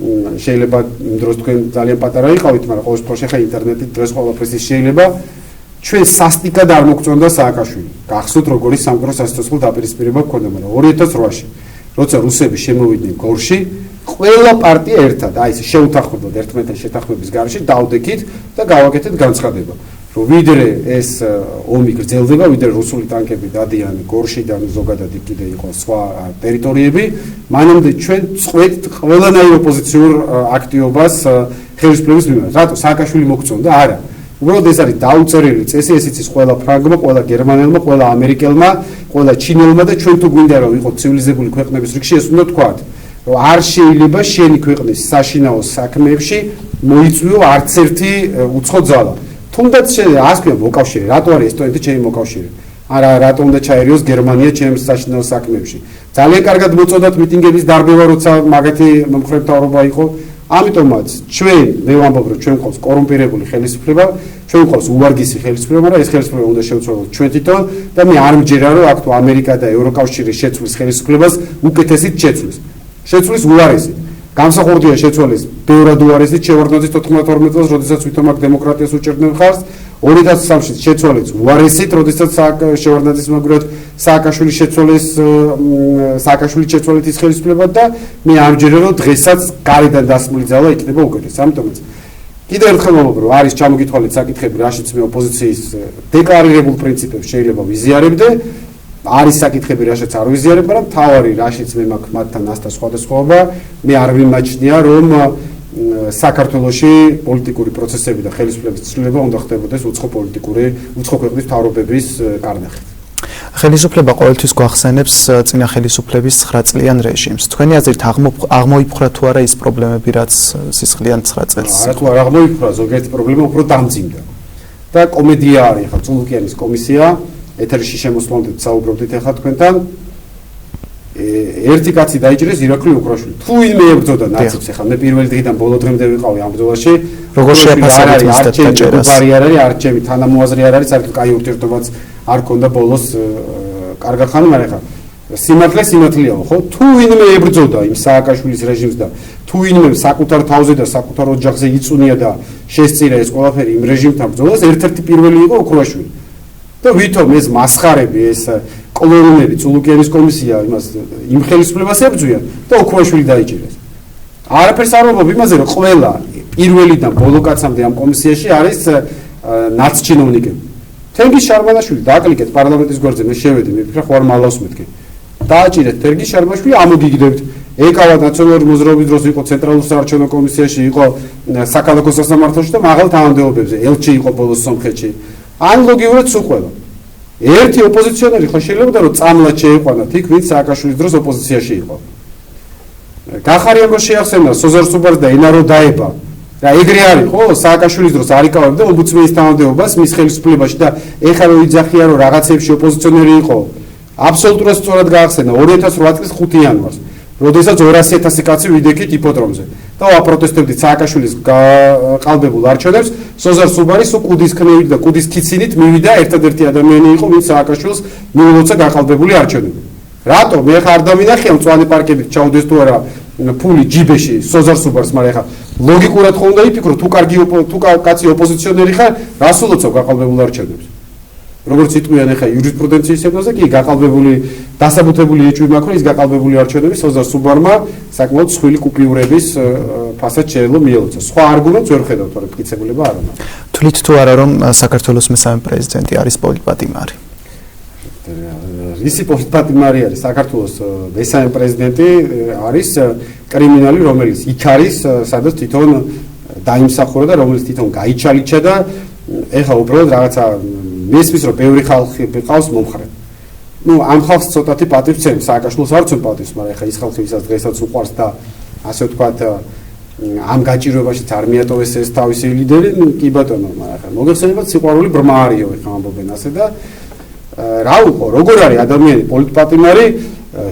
შეიძლება იმ დროს თქვენ ძალიან პატარა იყავით, მაგრამ ყოველ შემთხვევაში ხა ინტერნეტით დღეს ყველაფერს შეიძლება. ჩვენ სასტიკად არ მოგწონდა სააკაშვილი. გახსოვთ როგორი სამყაროს სასიცოცხლო დაპირისპირება გქონდა, მაგრამ 2008-ში როცა რუსები შემოვიდნენ გორში, ყველა პარტია ერთად, აი ესე შეუთანხმებლად ერთმანეთთან შეთანხმების გარეშე დავდექით და გავაკეთეთ განცხადება. რომ ვიდრე ეს ომი გრძელდება, ვიდრე რუსული ტანკები დადიან გორშიდან ზოგადად კიდე იყო სხვა ტერიტორიები, მანამდე ჩვენ წყვეთ ყველანაირ ოპოზიციურ აქტივობას ხელისუფლების მიმართ. რატო სააკაშვილი მოგწონდა? არა. უბრალოდ ეს არის დაუწერელი წესი, ესეც ის ყველა ფრანგმა, ყველა გერმანელმა, ყველა ამერიკელმა, ყველა ჩინელმა და ჩვენ თუ გვინდა რომ ვიყოთ ცივილიზებული ქვეყნების რიგში, ეს უნდა თქვათ, რომ არ შეიძლება შენი ქვეყნის საშინაო საქმეებში მოიწვიო არც ერთი უცხო ძალა. თუნდაც ასკია მოკავშირე, რატო არის ესტონეთი ჩემი მოკავშირე? არა, რატო უნდა ჩაერიოს გერმანია ჩემს საშინაო საქმეებში? ძალიან კარგად მოწოდათ მიტინგების დარბევა, როცა მაგათი მომხრემთავრობა იყო. ამიტომაც ჩვენ მე ვამბობ, რომ ჩვენ ყავს კორუმპირებული ხელისუფლება, ჩვენ ყავს უვარგისი ხელისუფლება, მაგრამ ეს ხელისუფლება უნდა შევცვალოთ ჩვენ თვითონ და მე არ მჯერა, რომ აქ თუ ამერიკა და ევროკავშირი შეცვლის ხელისუფლებას უკეთესით შეცვლის. შეცვლის უარესით. გამსახურდია შეცვალეს ბევრად უარესით შევარდნაძის 92 წელს, როდესაც ვითომ აქ დემოკრატიას უჭერდნენ ხარს, 2003-ში შეცვალეს უარესით, როდესაც შევარდნაძის მაგურად სააკაშვილი შეცვალეს სააკაშვილი შეცვალეთ ის ხელისუფლება და მე ამჯერა რომ დღესაც გარედან დასმული ძალა იქნება უკეთესი. ამიტომაც კიდევ ერთხელ ვამბობ, რომ არის ჩამოგითვალეთ საკითხები, რაშიც მე ოპოზიციის დეკლარირებულ პრინციპებს შეიძლება ვიზიარებდე. არის საკითხები, რაშიც არ ვიზიარებ, მაგრამ თავარი რაშიც მე მაქვს მათთან ასთა სხვადასხვაობა, მე არ ვიმაჩნია, რომ საქართველოში პოლიტიკური პროცესები და ხელისუფლების ცვლილება უნდა ხდებოდეს უცხო ქვეყნის მთავრობების კარნახით. ხელისუფლება ყოველთვის გვახსენებს წინა ხელისუფლების 9 წლიან რეჟიმს. თქვენი აზრით აღმოიფხვრა თუ არა ის პრობლემები, რაც სისხლიან 9 წელს? არა, თუ არ აღმოიფხვრა, ზოგიერთი პრობლემა უფრო დამძიმდა. და კომედია არის ხა წულუკიანის კომისია, ეთერში შემოსვლამდე საუბრობდით ახლა თქვენთან. ერთი კაცი დაიჭირეს ირაკლი უკრაშვილი. თუ ვინმე ებრძოდა ნაცებს, ახლა მე პირველი დღიდან ბოლო დღემდე ვიყავი ამ ბრძოლაში. როგორ შეაფასებთ ის დაჭერას? ბარიერი არ ჩემი თანამოაზრე არ არის, საერთოდ კაი ურთიერთობაც არ ქონდა ბოლოს კარგა ხანი, მაგრამ ახლა სიმართლეა, ხო? თუ ვინმე ებრძოდა იმ სააკაშვილის რეჟიმს და თუ ვინმე საკუთარ თავზე და საკუთარ ოჯახზე იწუნია და შესწირა ეს ყველაფერი იმ რეჟიმთან ბრძოლას, ერთ-ერთი პირველი იყო უკრაშვილი. და ვითომ ეს მასხარები, ეს კოლონიები, წულუკიანის კომისია იმას იმ ხელისუფლებას ებრძვიან და უკრაშვილი დაიჭირეს. არაფერს არ ვამბობ იმაზე, რომ ყველა პირველიდან ბოლო კაცამდე ამ კომისიაში არის ნაცჩინოვნიკები. თერგის შარმანაშვილი დააკლიკეთ პარლამენტის გვერდზე, მე შევედი, მე ვფიქრე ხوار მალავს მეთქე. დააჭირეთ თერგის შარმანაშვილი, ამოგიგდებთ. ეკავა ნაციონალური მოძრაობის დროს იყო ცენტრალურ საარჩევნო კომისიაში, იყო საქალაქო სასამართლოში და მაღალ თანამდებობებზე, ელჩი იყო ბოლოს სომხეთში. ანალოგიურად სულ ყველა. ერთი ოპოზიციონერი ხო შეიძლება რომ წამლად შეიყვანათ იქ, ვინც სააკაშვილის დროს ოპოზიციაში იყო. გახარიან რომ შეახსენა სოზარ სუბარს და ენარო დაება. და ეგრე არის ხო, სააკაშვილის დროს არიკავებდა ომბუდსმენის თანამდებობას მის ხელისუფლებაში და ეხლა რომ იძახია რომ რაღაცებში ოპოზიციონერი იყო. აბსოლუტურად სწორად გაახსენა 2008 წლის 5 იანვარს. როდესაც 200,000 კაცი ვიდექით იპოდრომზე და ვაპროტესტებდით სააკაშვილის ყალბებულ არჩევნებს, სოზარ სუბარი სულ კუდის ქნევით და კუდის ქიცინით მივიდა ერთადერთი ადამიანი იყო, ვინც სააკაშვილს მიულოცა გაყალბებული არჩევნები. რატო? მე ხარ არ დამინახია მწვანე პარკებით ჩავდეს თუ არა ფული ჯიბეში სოზარ სუბარს, მაგრამ ეხა ლოგიკურად ხო უნდა იფიქრო, თუ კაცი ოპოზიციონერი ხარ, რას ულოცავ გაყალბებულ არჩევნებს? როგორც იტყვიან ახლა იურისპრუდენციის ეპოზე, კი გაყალბებული დასაბუთებული ეჭვი მაქვს, რომ ის გაყალბებული არჩევნები სოზარ სუბარმა საკმაოდ სხვილი კუპიურების ფასად შეიძლება მიელოცა. სხვა არგუმენტს ვერ ხედავ, თორემ მტკიცებულება არ არის. თვლით თუ არა რომ საქართველოს მესამე პრეზიდენტი არის პოლიტპატიმარი? ისი პოლიტპატიმარი არის საქართველოს მესამე პრეზიდენტი არის კრიმინალი, რომელიც იქ არის, სადაც თვითონ დაიმსახურა და რომელიც თვითონ გაიჩალიჩა და ეხლა უბრალოდ რაღაცა მესმის რომ ბევრი ხალხი ყავს მომხრე. ნუ ამ ხალხს ცოტათი პატივს ცემს, სააკაშვილოს არ ცემ პატივს, მაგრამ ეხლა ის ხალხი ვისაც დღესაც უყვარს და ასე ვთქვათ ამ გაჭირვებაშიც არ მიატოვეს ეს თავისი ლიდერი, კი ბატონო, მაგრამ ეხლა მოგეხსენებათ სიყვარული ბრმა არისო, ეხლა ამბობენ ასე და რა უყო, როგორ არის ადამიანი პოლიტპატიმარი,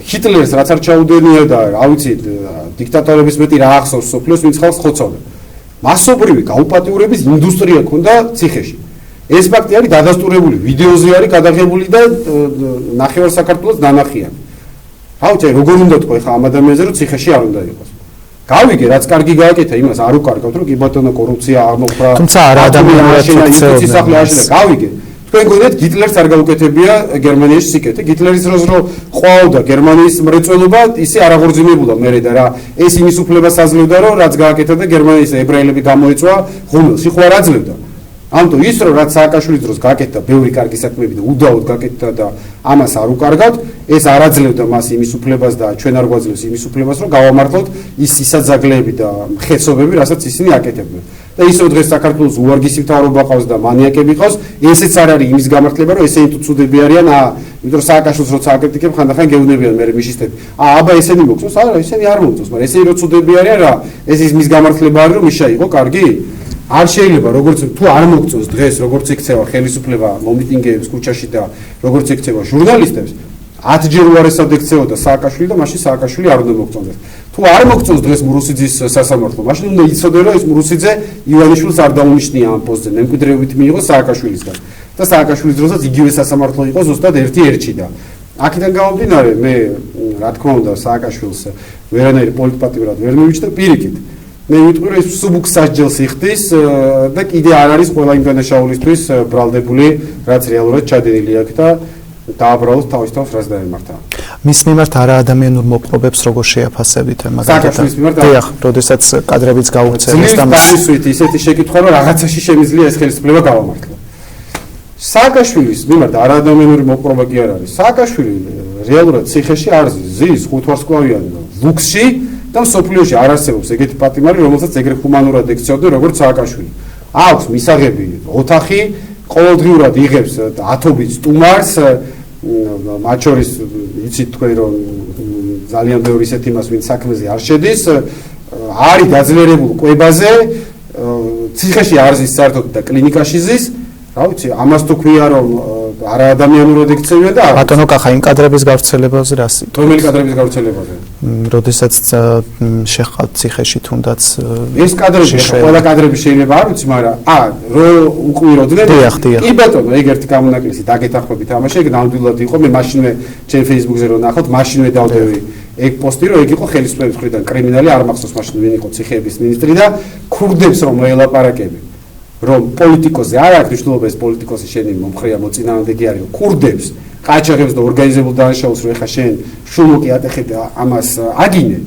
ჰიტლერს რაც არ ჩაუდენია და რა ვიცი, დიქტატორების მეტი რა ახსოვს სოფლიოს, ვინც ხალხს ხოცავდა. მასობრივი გაუპატიურების ინდუსტრია ქონდა ციხეში. ეს ფაქტი არის დადასტურებული, ვიდეოზე არის გადაღებული და ნახევარ საქართველოს დანახიან. რა ვიცი, როგორ უნდა თქვა ხა ამ ადამიანზე, რომ ციხეში არ უნდა იყოს. გავიგე, რაც კარგი გააკეთა, იმას არ უკარგავთ, რომ კი ბატონო კორუფცია აღმოფხვრა. თუმცა არა ადამიანურად შენ სახლი აშენე, გავიგე. თქვენ გონიათ გიტლერს არ გაუკეთებია გერმანიაში სიკეთე. გიტლერის დროს რო ყვაოდა გერმანიის მრეწველობა, ისე არ აღორძინებულა მერე და რა ეს იმის უფლებას აძლევდა, რომ რაც გააკეთა და გერმანიის ებრაელები გამოეწვა ღუმელში, ხო არ აძლევდა. ამიტომ ის რომ რაც სააკაშვილის დროს გააკეთა ბევრი კარგი საქმეები და უდაოდ გააკეთა და ამას არ უკარგავთ, ეს არ აძლევდა მას იმის უფლებას და ჩვენ არ გვაძლევს იმის უფლებას, რომ გავამართლოთ ის სისაძაგლეები და ხეცობები, რასაც ისინი აკეთებდნენ. და ის რომ დღეს საქართველოს უარგისი მთავრობა ყავს და მანიაკები ყავს, ესეც არ არის იმის გამართლება, რომ ესენი თუ ცუდები არიან, იმიტომ რომ სააკაშვილს როცა აკრიტიკებ, ხანდახან გეუბნებიან მე მიშისტები. აბა ესენი მოგწონს, არა, ესენი არ მოგწონს, მაგრამ ესენი რო ცუდები არიან რა, ეს იმის გამართლება არის, რომ იშა იყო კარგი? არ შეიძლება როგორც თუ არ მოგწონს დღეს როგორც იქცევა ხელისუფლება მომიტინგეებს ქუჩაში და როგორც იქცევა ჟურნალისტებს 10-ჯერ უარესად ექცეოდა სააკაშვილი და მაშინ სააკაშვილი არ უნდა მოგწონდეს. თუ არ მოგწონს დღეს მურუსიძის სასამართლო, მაშინ უნდა იცოდე რომ ეს მურუსიძე ივანიშვილს არ დაუნიშნია ამ პოსტზე, მემკვიდრეობით მიიღო სააკაშვილისგან და სააკაშვილის დროსაც იგივე სასამართლო იყო ზუსტად ერთი ერთში და აქედან გამომდინარე მე რა თქმა უნდა სააკაშვილს ვერანაირი პოლიტპატიმრად ვერ მივიჩნდა პირიქით. მე ვიტყვი რომ ეს სუბუქს სასჯელს იხდის და კიდე არ არის ყველა იმ დანაშაულისთვის ბრალდებული, რაც რეალურად ჩადენილი აქვს და დააბრალოს თავის თავს რაც დაემართა. მის მიმართ არაადამიანურ მოპყრობებს როგორ შეაფასებით სააკაშვილის მიმართ? დიახ, როდესაც კადრებიც გაუქცევეს და მისვით ისეთი შეკითხვა რომ რაღაცაში შემიძლია ეს ხელისუფლება გავამართლა. სააკაშვილის მიმართ არაადამიანური მოპყრობა კი არ არის. სააკაშვილი რეალურად ციხეში არ ზის 5 ვარსკვლავიან ლუქსში და მსოფლიოში არ არსებობს ეგეთი პატიმარი, რომელსაც ეგრე ჰუმანურად ექცეოდნენ როგორც სააკაშვილი. აქვს მისაღები ოთახი, ყოველდღიურად იღებს ათობით სტუმარს, მათ შორის იცით თქვენ რომ ძალიან ბევრი ისეთი მას ვინც საქმეზე არ შედის, არის დაძლიერებული კვებაზე, ციხეში არ ზის საერთოდ და კლინიკაში ზის. რა ვიცი, ამას თუ ქვია რომ არაადამიანურად ექცევიან და ბატონო კახა იმ კადრების გავრცელებაზე რას იტყვით? რომელი კადრების გავრცელებაზე? როდესაც შეხავთ ციხეში თუნდაც ეს კადრები, ყველა კადრები შეიძლება არ ვიცი, მაგრამ რო უყვიროდნენ. კი ბატონო, ეგ ერთი გამონაკლისი დაგეთახმებით ამაში, ეგ ნამდვილად იყო, მე მაშინვე ჩემ Facebook-ზე რო ნახოთ, მაშინვე დავდევი ეგ პოსტი, რომ ეგ იყო ხელისუფლების მხრიდან კრიმინალი, არ მახსოვს მაშინ ვინ იყო ციხეების მინისტრი და ქურდებს რომ მოელაპარაკები. რომ პოლიტიკოზე არ აქვს მნიშვნელობა ეს პოლიტიკოსი შენი მომხრეა მოწინააღმდეგე არის ქურდებს ყაჩაღებს და ორგანიზებულ დანაშაულს რომ ეხა შენ შულოკი ატეხებ და ამას აგინე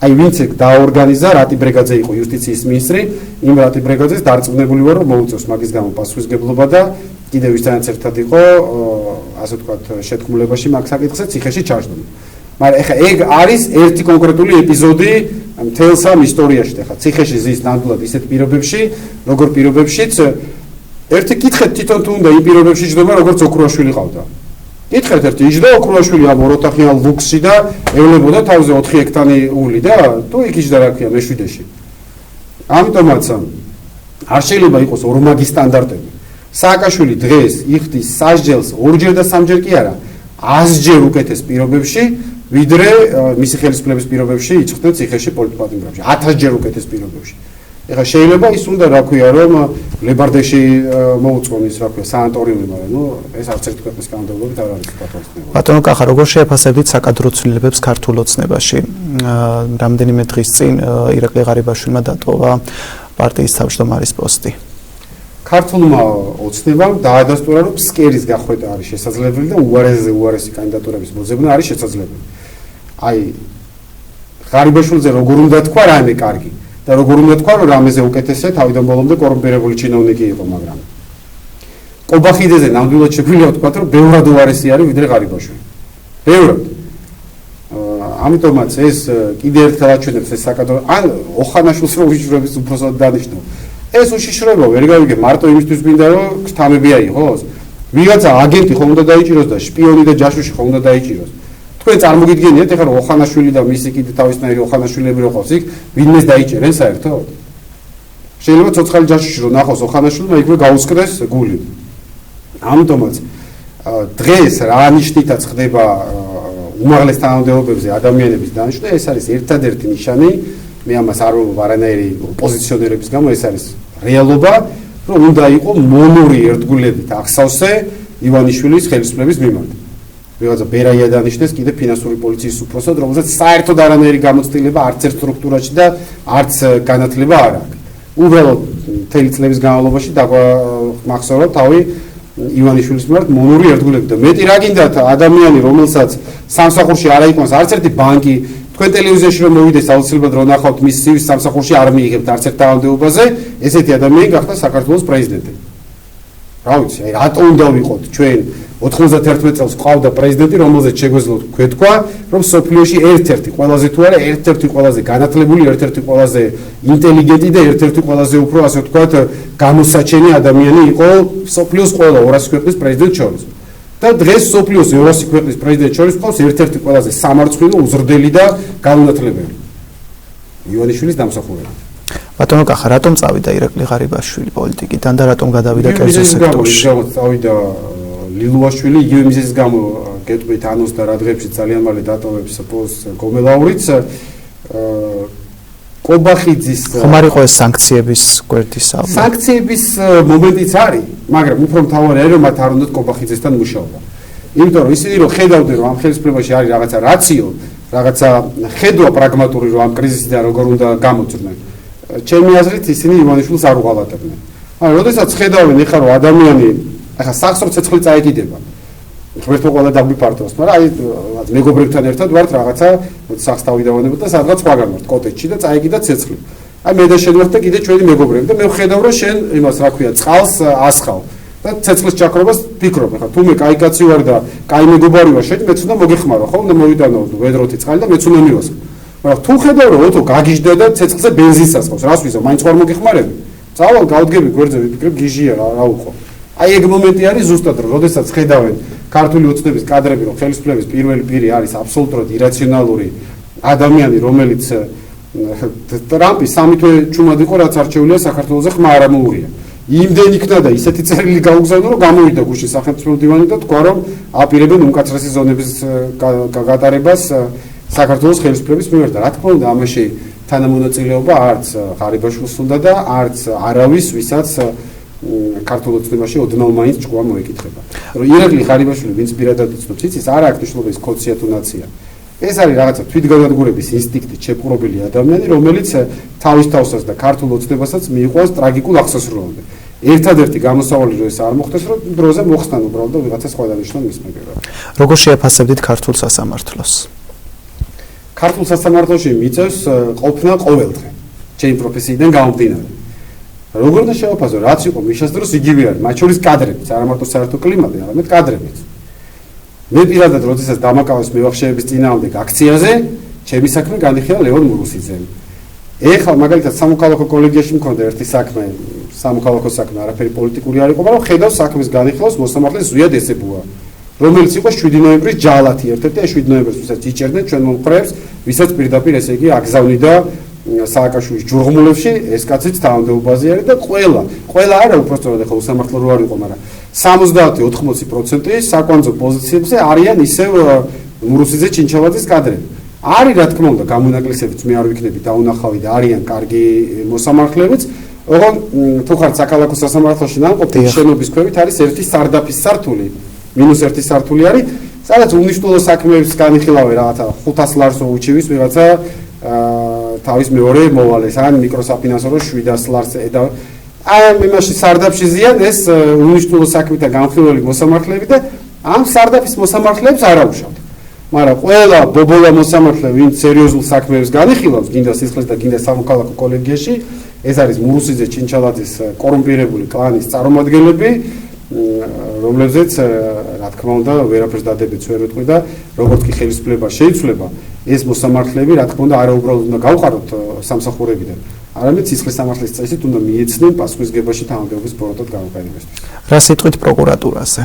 აი ვინც ეგ დაორგანიზა რატი ბრეგაძე იყო იუსტიციის მინისტრი იმ რატი ბრეგაძეს დარწმუნებული ვარ რომ მოუწევს მაგის გამო პასუხისგებლობა და კიდევ ვისთანაც ერთად იყო ასე ვთქვათ შეთქმულებაში მაგ საკითხზე ციხეში ჩაждდომა მაგრამ ეხა ეგ არის ერთი კონკრეტული ეპიზოდი მთელ სამ ისტორიაში ხა ციხეში ზის ნამდვილად ისეთ პირობებში როგორ პირობებშიც ერთი კითხეთ თვითონ თუ უნდა იმ პირობებში ჯდომა როგორც ოქრუაშვილი ყავდა კითხეთ ერთი იჯდა ოქრუაშვილი ამ ოროთახიან ლუქსში და ევლებოდა თავზე 4 ჰექტარი ული და თუ იქ იჯდა რა ქვია მეშვიდეში ამიტომაც არ შეიძლება იყოს ორმაგი სტანდარტები სააკაშვილი დღეს იხდის სასჯელს 2-ჯერ და 3-ჯერ კი არა 100-ჯერ უკეთეს პირობებში ვიდრე მისი ხელისუფლების პირობებში იწყდნენ ციხეში პოლიტპატიმრებში 1000-ჯერ უკეთეს პირობებში. ეხლა შეიძლება ის უნდა რა ქვია რომ ლებარდეში მოუწყვეს რა ქვია სანატორიუმი, მაგრამ ნუ ეს არც ერთ ქვეყნის კანონმდებლობით არ არის პატარებულება. ბატონო კახა, როგორ შეაფასებთ საკადრო ცვლილებებს ქართულ ოცნებაში? რამდენიმე დღის წინ ირაკლი ღარიბაშვილმა დატოვა პარტიის თავმჯდომარის პოსტი. ქართულმა ოცნებამ დაადასტურა რომ ფსკერის გახვეთა არის შესაძლებელი და უარესი კანდიდატურების მოძებნა არის შესაძლებელი. აი ღარიბაშვილზე როგორ უნდა თქვა რაიმე კარგი და როგორ უნდა თქვა რომ რამეზე უკეთესე თავიდან ბოლომდე კორუმპირებული ჩინოვნიკი იყო, მაგრამ ყობახიძეზე ნამდვილად შეგვიძლია ვთქვა რომ ბევრად უარესი არის ვიდრე ღარიბაშვილი. ბევრად. ამიტომაც ეს კიდევ ერთხელ აჩვენებს ეს საკადრო ან ოხანაშვილს რო ვიჟვრების უფროსად დანიშნო. ეს უშიშროება ვერ გავიგე მარტო იმისთვის მინდა რომ ქთამები აიღოს. ვიღაცა აგენტი ხომ უნდა დაიჭიროს და შპიონი და ჯაშუში ხომ უნდა დაიჭიროს. თქვენ წარმოგიდგენიათ ეხლა რომ ოხანაშვილი და მისი კიდე თავისნაირი ოხანაშვილები რო ყავს იქ, ვინმეს დაიჭერენ საერთოდ? შეიძლება ცოცხალი ჯაშუში რო ნახოს ოხანაშვილმა იქვე გაუსკდეს გული. ამიტომაც დღეს რა ნიშნითაც ხდება უმაღლეს თანამდებობებზე ადამიანების დანიშვნა, ეს არის ერთადერთი ნიშანი, მე ამას არ ვამბობ არანაირი ოპოზიციონერების გამო, ეს არის რეალობა, რომ უნდა იყოს მონური ერთგულებით ახსავსე ივანიშვილის ხელისუფლების მიმართ. ვიღაცა ბერაია დანიშნეს კიდე ფინანსური პოლიციის უფროსად, რომელსაც საერთოდ არანაირი გამოცდილება არც ერთ სტრუქტურაში და არც განათლება არ აქვს. უბრალოდ მთელი წლების განმავლობაში მახსოვრო თავი ივანიშვილის მიმართ მონური ერთგულები და მეტი რა გინდათ ადამიანი რომელსაც სამსახურში არ აიყვანს არც ერთი ბანკი თქვენ ტელევიზიაში რომ მოვიდეს აუცილებლად რომ ნახავთ მის CV-ს სამსახურში არ მიიღებთ არც ერთ დაავადებაზე ესეთი ადამიანი გახდა საქართველოს პრეზიდენტი რა ვიცი აი რატო უნდა ვიყოთ ჩვენ 91 წელს ყავდა პრეზიდენტი რომელზეც შეგვეძლოთ გვეთქვა რომ სოფლიოში ერთ-ერთი ყველაზე თუ არა ერთ-ერთი ყველაზე განათლებული ერთ-ერთი ყველაზე ინტელიგენტი და ერთ-ერთი ყველაზე უფრო ასე ვთქვათ გამოსაჩენი ადამიანი იყო სოფლიოს ყველა 200 ქვეყნის პრეზიდენტს შორის და დღეს სოფლიოს 200 ქვეყნის პრეზიდენტს შორის ყავს ერთ-ერთი ყველაზე სამარცხვინო უზრდელი და განათლებელი ივანიშვილის დამსახურება ბატონო კახა რატომ წავიდა ირაკლი ღარიბაშვილი პოლიტიკიდან და რატომ გადავიდა კერძო სექტორში წავიდა ლილუაშვილი იგივე მიზეზის გამო გეტყვით ანონს და რა დღეებში ძალიან მალე დატოვებს პოსტს გომელაურიც კობახიძის ხომ არ იყო ეს სანქციების გვერდის საუბარი სანქციების მომენტიც არის მაგრამ უფრო მთავარი არის რომ მათ არ უნდათ კობახიძესთან მუშაობა იმიტომ რომ ისინი რომ ხედავდნენ რომ ამ ხელისუფლებაში არის რაღაცა რაციო რაღაცა ხედვა პრაგმატული რომ ამ კრიზისიდან როგორ უნდა გამოწვნენ ჩემი აზრით ისინი ივანიშვილს არ უღალატებდნენ მაგრამ როდესაც ხედავენ ეხლა რომ ადამიანი ახლა სახსრო ცეცხლი წაეკიდება ღმერთო ყველა დაგვიფართოს მაგრამ აი მეგობრებთან ერთად ვართ რაღაცა სახს თავიდანვანებოთ და სადღაც სხვაგან ვართ კოტეჯში და წაეკიდა ცეცხლი აი მე და შენ ვართ და კიდე ჩვენი მეგობრები და მე ვხედავ რომ შენ იმას რა ქვია წყალს ასხავ და ცეცხლის ჩაქრობას ფიქრობ ახლა თუ მე კაი კაცი ვარ და კაი მეგობარი ვარ შენ მეც უნდა მოგეხმარო ხო უნდა მოვიტანო ვედროთი წყალი და მეც უნდა მივასხო მაგრამ თუ ხედავ რომ ოტო გაგიჟდა და ცეცხლზე ბენზინს ასხავს რას ვიზო მაინც ვარ მოგეხმარები წავალ გავდგები გვერდზე ვიფიქრებ გიჟია რა უყო აი ეგ მომენტი არის ზუსტად რომ როდესაც ხედავენ ქართული ოცნების კადრები რომ ხელისუფლების პირველი პირი არის აბსოლუტურად ირაციონალური ადამიანი რომელიც ტრამპი სამი თვე ჩუმად იყო რაც არჩეულია საქართველოს ხმა არ ამოურია იმდენ იქნა და ისეთი წერილი გაუგზავნა რომ გამოვიდა გუშინ სახელმწიფო დივანი და თქვა რომ აპირებენ უმკაცრესი ზონების გატარებას საქართველოს ხელისუფლების მიმართ და რა თქმა უნდა ამაში თანამონაწილეობა არც ღარიბაშვილს უნდა და არც არავის ვისაც ქართულ ოცნებაში ოდნავ მაინც ჭკუა მოეკითხება. რომ ირაკლი ღარიბაშვილი ვინც პირადად იცნობს იცის არ აქვს მნიშვნელობა ის ქოცია თუ ნაცია. ეს არის რაღაცა თვითგანადგურების ინსტინქტით შეპყრობილი ადამიანი რომელიც თავის თავსაც და ქართულ ოცნებასაც მიიყვანს ტრაგიკულ აღსასრულამდე. ერთადერთი გამოსავალი რომ ეს არ მოხდეს რომ დროზე მოხსნან უბრალოდ და ვიღაცა სხვა დანიშნონ მის მეგობრად. როგორ შეაფასებდით ქართულ სასამართლოს? ქართულ სასამართლოში მიწევს ყოფნა ყოველდღე. ჩემი პროფესიიდან გამომდინარე. როგორ და შევაფასო რაც იყო მიშას დროს იგივე არის მათ შორის კადრებიც არა მარტო საერთო კლიმატი არამედ კადრებიც მე პირადად როდესაც დამაკავეს მევახშეების წინააღმდეგ აქციაზე ჩემი საქმე განიხილა ლევონ მურუსიძემ ეხლა მაგალითად სამოქალაქო კოლეგიაში მქონდა ერთი საქმე სამოქალაქო საქმე არაფერი პოლიტიკური არ იყო მაგრამ ხედავს საქმის განიხილავს მოსამართლეს ზვიად ესებუა რომელიც იყო 7 ნოემბრის ჯალათი ერთ-ერთი 7 ნოემბერს ვისაც იჭერდნენ ჩვენ მომხრეებს ვისაც პირდაპირ ესე იგი აგზავნიდა სააკაშვილის ჯურღმულებში ეს კაციც თავმდებობაზე არის და ყველა არა უпростоრად ახლა უსამართლო რო არ იყო მაგრამ 70-80% საკვანძო პოზიციებზე არიან ისევ მურუსიძე ჩინჩალაძის კადრები არის რა თქმა უნდა გამონაკლისებიც მე არ ვიქნები დაუნახავი და არიან კარგი მოსამართლებიც ოღონ თუ ხარ საქალაქო სასამართლოში ნამყოფი შენობის ქვევით არის ერთი სარდაფის სართული -1 სართული არის სადაც უნიშნულო საქმეებს განიხილავენ რაღაცა 500 ლარსო უჩივის ვიღაცა თავის მეორე მოვალეს ან მიკროსაფინანსო 700 ლარს და ამ იმაში სარდაფში ზიან ეს უნიშნულო საქმეთა განხილველი მოსამართლეები და ამ სარდაფის მოსამართლეებს არ აუშავთ მაგრამ ყველა ბობოლა მოსამართლე ვინც სერიოზულ საქმეებს განიხილავს გინდა სისხლის და გინდა სამოქალაქო კოლეგიაში ეს არის მურუსიძე ჩინჩალაძის კორუმპირებული კლანის წარმომადგენლები რომლებზეც რა თქმა უნდა ვერაფერს დადებიც ვერ უთყვი და როგორც კი ხელისუფლება შეიცვლება ეს მოსამართლეები რა თქმა უნდა არა უბრალოდ უნდა გავყაროთ სამსახურებიდან არამედ სისხლის სამართლის წესით უნდა მიეცნენ პასუხისგებაში თანამდებობის ბოროტად გამოყენებისთვის. რა სიტყვით პროკურატურაზე?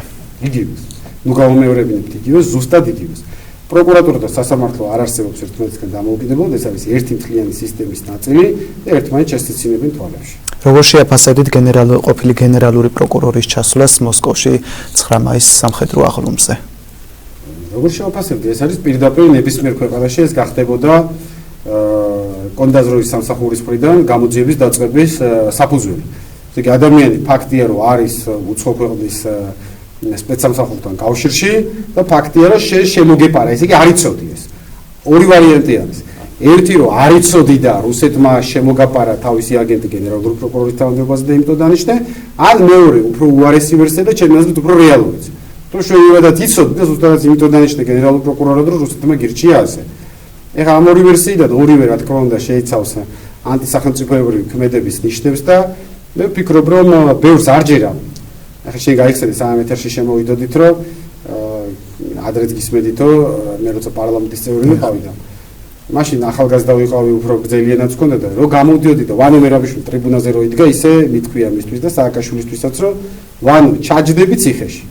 იგივეს. ნუ გავამეორებინებთ იგივეს, ზუსტად იგივეს. პროკურატურა და სასამართლო არ არსებობს ერთმანეთისგან დამოუკიდებლად, ეს არის ერთი მთლიანი სისტემის ნაწილი და ერთმანეთს შესწინებენ თვალებში. როგორ შეაფასებდით ყოფილი გენერალური პროკურორის ჩასვლას მოსკოვში 9 მაისის სამხედრო აღლუმზე? როგორ შევაფასებდი? ეს არის პირდაპირ ნებისმიერ ქვეყანაში ეს გახდებოდა კონდაზროვის სამსახურის მხრიდან გამოძიების დაწყების საფუძველი. ესე იგი ადამიანი ფაქტია რომ არის უცხო ქვეყნის სპეცსამსახურთან კავშირში და ფაქტია რომ შემოგეპარა, ესე იგი არ იცოდი ეს. ორი ვარიანტი არის. ერთი რომ არ იცოდი და რუსეთმა შემოგაპარა თავისი აგენტი გენერალური პროკურორის თანამდებობაზე და იმიტომ დანიშნე, ან მეორე უფრო უარესი ვერსია და ჩემი აზრით უფრო რეალურიც. თუ შეიძლება იცოდეთ, ზუსტად იმიტომ დანიშნა გენერალური პროკურორი, რომ რუსეთმა გირჩია ასე. ეხლა ამ ორი ვერსიიდან ორივე რა თქმა უნდა შეიცავს ანტისახელმწიფოებრივი ქმედების ნიშნებს და მე ვფიქრობ, რომ ბევრს არ ჯერა. ეხლა შენ გაიხსენე სამ ეთერში შემოვიდოდით, რომ ადრეც გისმედითო, მე როცა პარლამენტის წევრი ვიყავი და მაშინ ახალგაზრდა ვიყავი, უფრო გრძელიანაც მქონდა და რო გამოდიოდი და ვანო მერაბიშვილი ტრიბუნაზე რო იდგა, ისე მithქვია მისთვის და სააკაშვილისთვისაც, რომ ვანო ჩაჯდები ციხეში.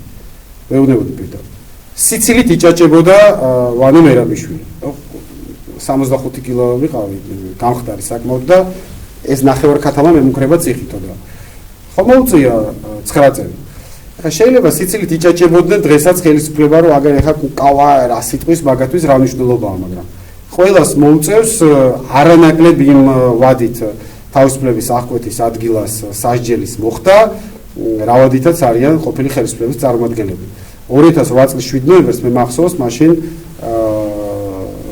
ვეუბნებოდი პირდაპირ. სიცილით იჭაჭებოდა ვანო მერაბიშვილი. 65 კილო ვიყავი, გამხდარი საკმაოდ და ეს ნახევარქათამა მემუქრება ციხითო და ხო მოუწია 9 წელი. ახლა შეიძლება სიცილით იჭაჭებოდნენ დღესაც ხელისუფლება, რომ აგერ ახლა კავა რა სიტყვის მაგათვის რა მნიშვნელობაა, მაგრამ ყველას მოუწევს არანაკლებ იმ ვადით თავისუფლების აღკვეთის ადგილას სასჯელის მოხდა, რავადითაც არიან ყოფილი ხელისუფლების წარმომადგენლები. 2008 წლის 7 ნოემბერს მე მახსოვს, მაშინ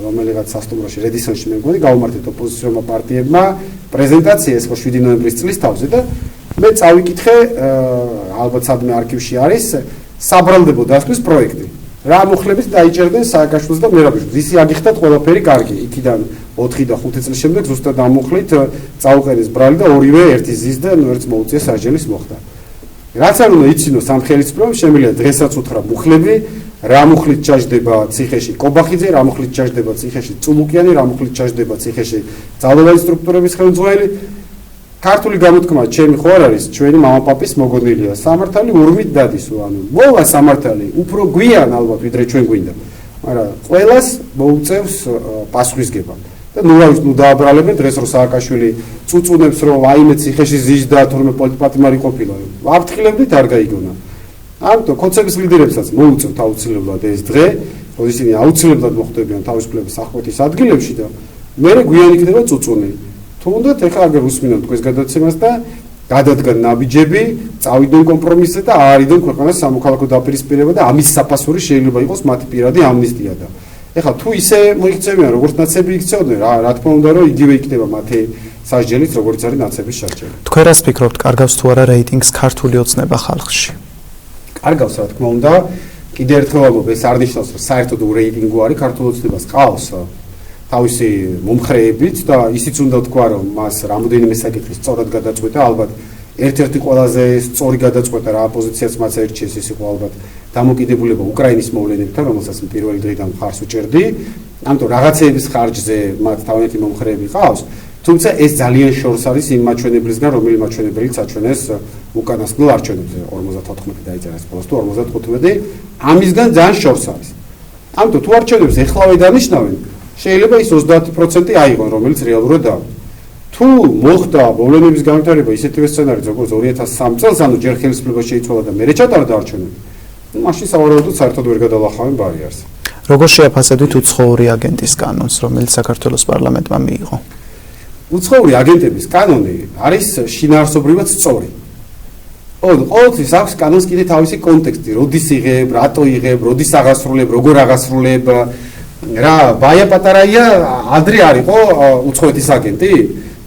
რომელიღაც სასტუმროში რედისონში მე მგონი გაუმართეთ ოპოზიციურმა პარტიებმა პრეზენტაცია ეს 7 ნოემბრის წლის თავზე და მე წავიკითხე, ალბათ სადმე არქივში არის საბრალდებო დასკვნის პროექტი. რა მუხლებით დაიჭერდნენ სააკაშვილს და მერაბიშვილს. ისი აგიხდათ ყველაფერი კარგი. იქიდან 4 და 5 წლის შემდეგ ზუსტად ამ მუხლით წაუყენეს ბრალი და ორივე ერთი ზის და ერთს მოუწია სასჯელის მოხდა. რაც არ უნდა იცინოს ამ ხელისუფლებამ შემიძლია დღესაც უთხრა მუხლები, რა მუხლით ჩაჯდება ციხეში კობახიძე, რა მუხლით ჩაჯდება ციხეში წულუკიანი, რა მუხლით ჩაჯდება ციხეში ძალოვანი სტრუქტურების ხელმძღვანელი. ქართული გამოთქმა ჩემი ხო არ არის, ჩვენი მამაპაპის მოგონილია. სამართალი ურმით დადის, ანუ მოვა სამართალი უფრო გვიან ალბათ ვიდრე ჩვენ გვინდა. მაგრამ ყველას მოუწევს პასუხისგება. და ნუ დააბრალებენ დღეს რომ სააკაშვილი წუწუნებს რომ აიმე ციხეში ზიჯდა თურმე პოლიტპატიმარი ყოფილა. ვაფრთხილებდით არ გაიგონა. ამიტომ კონცეფციის ლიდერებსაც მოუწევთ აუცილებლად ეს დღე, რომ ისინი აუცილებლად მოხვდებიან თავისუფლების აღკვეთის ადგილებში და მე გვიან იქნება წუწუნი. თუნდაც ეხლა აგერ უსმინოთ თქვენს გადაცემას და გადადგან ნაბიჯები, წავიდნენ კომპრომისზე და არიდონ ქვეყანას სამოქალაქო დაპირისპირება და ამის საფასური შეიძლება იყოს მათი პირადი ამნისტია და ეხლა თუ ისე მოიქცევიან როგორც ნაცები იქცეოდნენ, რა თქმა უნდა რომ იგივე იქნება მათი სასჯელიც როგორც არის ნაცების სასჯელი. თქვენ რას ფიქრობთ, კარგავს თუ არა რეიტინგს ქართული ოცნება ხალხში? კარგავს რა თქმა უნდა, კიდევ ერთხელ ვამბობ, ეს არ ნიშნავს რომ საერთოდ რეიტინგი არის ქართულ ოცნებას ყავს თავისი მომხრეებით და ისიც უნდა თქვა რომ მას რამოდენიმე საკითხი სწორად გადაწყვეტა, ალბათ ერთ-ერთი ყველაზე სწორი გადაწყვეტა რა პოზიციაც მას ერჩიეს ის იყო ალბათ დამოკიდებულება უკრაინის მოვლენებთან, რომელსაც პირველი დღიდან მხარს უჭერდი. ამიტომ რაღაცეების ხარჯზე მათ თავიანთი მომხრეები ყავს, თუმცა ეს ძალიან შორს არის იმ მაჩვენებლისგან, რომელი მაჩვენებლიც აჩვენეს უკანასკნელ არჩევნებზე 54 დაიწერა ეს ყველას თუ 55. ამისგან ძალიან შორს არის. ამიტომ თუ არჩევნებს ეხლავე დანიშნავენ, შეიძლება ის 30% აიღონ, რომელიც რეალურად დავა. თუ მოხდა მოვლენების განვითარება ისეთივე სცენარით, როგორც 2003 წელს, ანუ ჯერ ხელისუფლება შეიცვალა და მერე ჩატარდა არჩევნები, მაშინ სავარაუდოდ საერთოდ ვერ გადალახავენ ბარიერს. როგორ შეაფასებთ უცხოური აგენტის კანონს, რომელიც საქართველოს პარლამენტმა მიიღო? უცხოური აგენტების კანონი არის შინაარსობრივად სწორი. ყოველთვის აქვს კანონს კიდე თავისი კონტექსტი, როდის იღებ, რატო იღებ, როდის აღასრულებ, როგორ აღასრულებ. რა ბაია პატარაია ადრე არისო უცხოეთის აგენტი?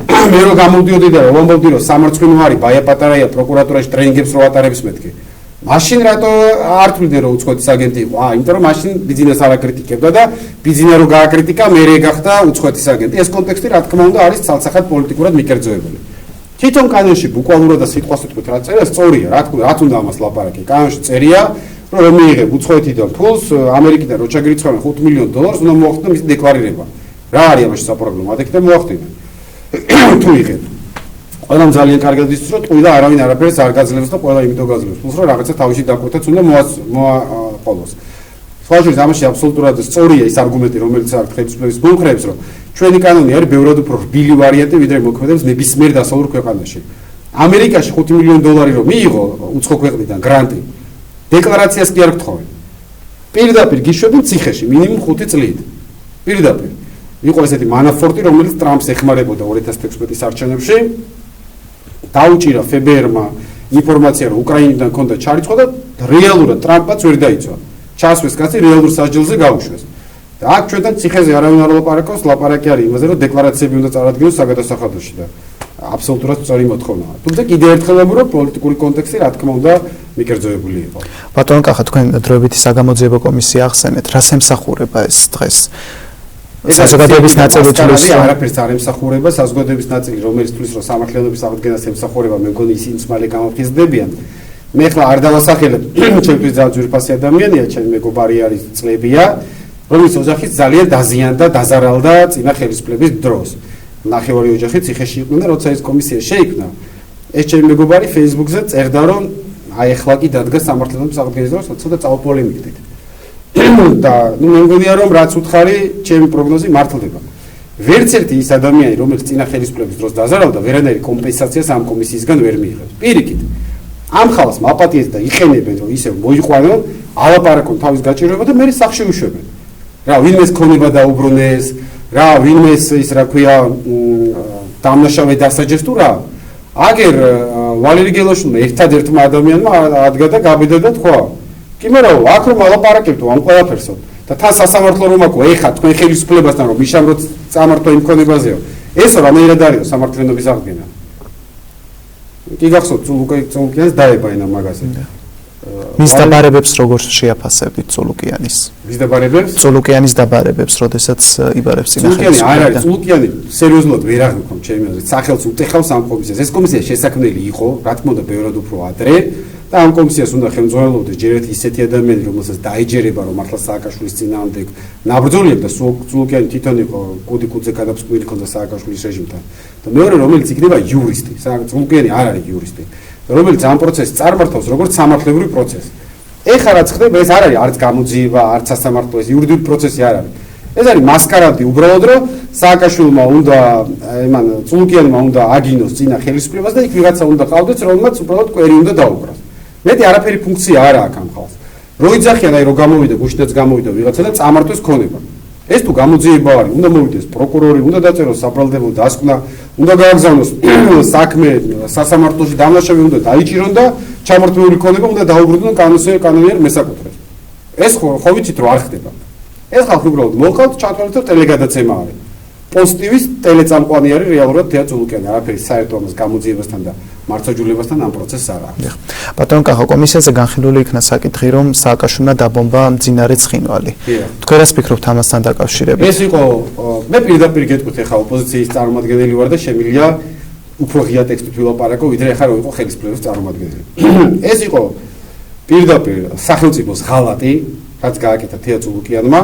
მე რო გამოდიოდი და ვამბობდი რომ სამარცხვინო არის ბაია პატარაია პროკურატურაში ტრენინგებს რო ატარებს მეთქე. მაშინ რატო არ თვლიდე რომ უცხოეთის აგენტი იყო? იმიტომ რომ მაშინ ბიზნეს არ აკრიტიკებდა და ბიზნესა რო გააკრიტიკა, მერე გახდა უცხოეთის აგენტი. ეს კონტექსტი რა თქმა უნდა არის ცალსახად პოლიტიკურად მიკერძოებელი. თვითონ კანონში ბუკვალურად და სიტყვასიტყვით რა წერია, სწორია, რა თქმა უნდა, რაც უნდა ამას ლაპარაკი. კანონში წერია რომ მიიღებ უცხოეთიდან ფულს, ამერიკიდან რო ჩაგირიცხავენ $5 მილიონ უნდა მოახდინო მისი დეკლარირება. რა არის ამაში საპრობლემო? ადექიდან მოახდინე. თუ იღებ. ყველამ ძალიან კარგად იცის რომ ტყუილა არავინ არაფერს არ გაძლევს და ყველა იმიტომ გაძლევს. ფულს რომ რაღაცა თავისი დაკვეთაც უნდა მოაყოლოს. სხვა შორის ამაში აბსოლუტურად სწორია ის არგუმენტი, რომელიც არის ხელისუფლების მომხრეებს, რომ ჩვენი კანონი არის ბევრად უფრო რბილი ვარიანტი, ვიდრე მოქმედებს ნებისმიერ დასავლურ ქვეყანაში. ამერიკაში $5 მილიონ რომ მიიღო უცხო ქვეყნიდან გრანტი, დეკლარაციას კი არ გთხოვენ. პირდაპირ გიშვებენ ციხეში მინიმუმ 5 წლით. პირდაპირ. იყო ესეთი მანაფორტი, რომელიც ტრამპს ეხმარებოდა 2016 არჩევნებში. დაუჭირა FBR-მა ინფორმაცია, რომ უკრაინიდან ჰქონდა ჩარიცხვა და რეალურად ტრამპაც ვერ დაიცვა. ჩასვეს კაცი რეალურ სასჯელზე გაუშვეს. და აქ ჩვენთან ციხეზე არავინ არ ლაპარაკობს, ლაპარაკი არის იმაზე, რომ დეკლარაციები უნდა წარადგინოს საგადასახადოში და აბსოლუტურად სწორი მოთხოვნაა. თუმცა კიდევ ერთხელ ვამბობ, პოლიტიკური კონტექსტი რა თქმა უნდა მიკერძოებული იყო. ბატონო კახა, თქვენ დროებითი საგამოძიებო კომისია ახსენეთ, რას ემსახურება ეს დღეს? საზოგადოების ნაწილი თulis არაფერს არ ემსახურება, საზოგადოების ნაწილი რომელიც თulis რომ სამართლიანობის აღდგენას ემსახურება, მე მგონი ისინი მალე გამოფხიზდებიან. მე ხლა არ დავასახელებ, ჩემთვის ძალიან ძვირფასი ადამიანია, ჩემი მეგობარი არის წლებია, რომელიც ოჯახის ძალიან დაზიანდა, დაზარალდა წინა ხელისუფლების დროს. ნახევარი ოჯახი ციხეში იყვნენ და როცა ეს კომისია შეიქმნა, ეს ჩემი მეგობარი Facebook-ზე წერდა, რომ აი ახლა კი დადგა სამართლიანობის აღდგენის დროს, ცოტა წავაპოლემიკდით. და ნუ მე მგონია რომ რაც უთხარი, ჩემი პროგნოზი მართლდება. ვერც ერთი ის ადამიანი, რომელიც წინა ხელისუფლების დროს დაზარალდა, ვერანაირი კომპენსაციას ამ კომისიისგან ვერ მიიღებს. პირიქით, ამ ხალხს მაპატიეს და იყენებენ, რომ ისევ მოიყვანონ, ალაპარაკონ თავის გაჭირვება და მე სახში უშვებენ. რა, ვინმეს ქონება დაუბრუნეს, რა, ვინმეს ის რა ქვია, დამნაშავე დასაჯეს თუ რა. აგერ ვალერი გელოშვილმა ერთადერთმა ადამიანმა ადგა და გაბედა და თქვა კი მერე აქ რომ ალაპარაკებთ ამ ყველაფერსო და თან სასამართლო რომ აქვს ეხა თქვენ ხელისუფლებასთან რომ მიშამროთ სამართლო იმქონებაზეო ესო რამეერად არისო სამართლიანობის აღდგენა კი გახსოვთ წულუკიანს დაებაინა მაგაზე მის დაბარებებს როგორ შეაფასებთ წულუკიანის მის დაბარებებს წულუკიანის დაბარებებს როდესაც იბარებს წინა ხელისუფლებას არ არის წულუკიანი სერიოზულად ვერ აღიქვამთ ჩემი აზრით სახელს უტეხავს ამ კომისიას ეს კომისია შესაქმნელი იყო რა თქმა უნდა ბევრად უფრო ადრე და ამ კომისიას უნდა ხელმძღვანელობდეს ჯერ ერთი ისეთი ადამიანი რომელსაც დაიჯერება რომ მართლა სააკაშვილის წინააღმდეგ ნაბრძოლია და წულუკიანი თვითონ იყო კუდიკუძე გადაფსკვილი ქონდა სააკაშვილის რეჟიმთან და მეორე რომელიც იქნება იურისტი წულუკიანი არ არის იურისტი რომელიც ამ პროცესს წარმართავს როგორც სამართლებრივი პროცესი. ეხლა რაც ხდება, ეს არ არის არც გამოძიება, არც სასამართლო, ეს იურიდიული პროცესი არ არის. ეს არის მასკარადი უბრალოდ, რომ სააკაშვილმა უნდა, იმან წულუკიანმა უნდა აგინოს წინა ხელისუფლებას და იქ ვიღაცა უნდა ყავდეს, რომელმაც უბრალოდ კვერი უნდა დაუკრას. მეტი არაფერი ფუნქცია არ აქვს ამ ხალხს. რო იძახიან, აი რო გამოვიდა, გუშინაც გამოვიდა ვიღაცა და წამართოს ქონება. ეს თუ გამოძიება არის, უნდა მოვიდეს პროკურორი, უნდა დაწეროს საბრალდებო დასკვნა, უნდა გააგზავნოს საქმე სასამართლოში დამნაშავე უნდა დაიჭირონ და ჩამორთმეული ქონება უნდა დაუბრუნდონ კანონიერ მესაკუთრეს. ეს ხო ვიცით რომ არ ხდება. ეს ხალხი უბრალოდ მოყავთ ჩათვალეთ რომ ტელეგადაცემა არის. პოზიტივის ტელეწამყვანი არის რეალურად თეა წულუკიანი, არაფერი საერთო ამას გამოძიებასთან და მართლმსაჯულებასთან ამ პროცესს არ აქვს. ბატონო კახა, კომისიაზე განხილული იქნა საკითხი, რომ სააკაშვილმა დაბომბა მძინარე ცხინვალი. თქვენ რას ფიქრობთ ამასთან დაკავშირებით? ეს იყო მე პირდაპირ გეტყვით ახლა ოპოზიციის წარმომადგენელი ვარ და შემიძლია უფრო ღია ტექსტით ვილაპარაკო, ვიდრე ახლა რო იყო ხელისუფლების წარმომადგენელი. ეს იყო პირდაპირ სახელმწიფოს ღალატი, რაც გააკეთა თეა წულუკიანმა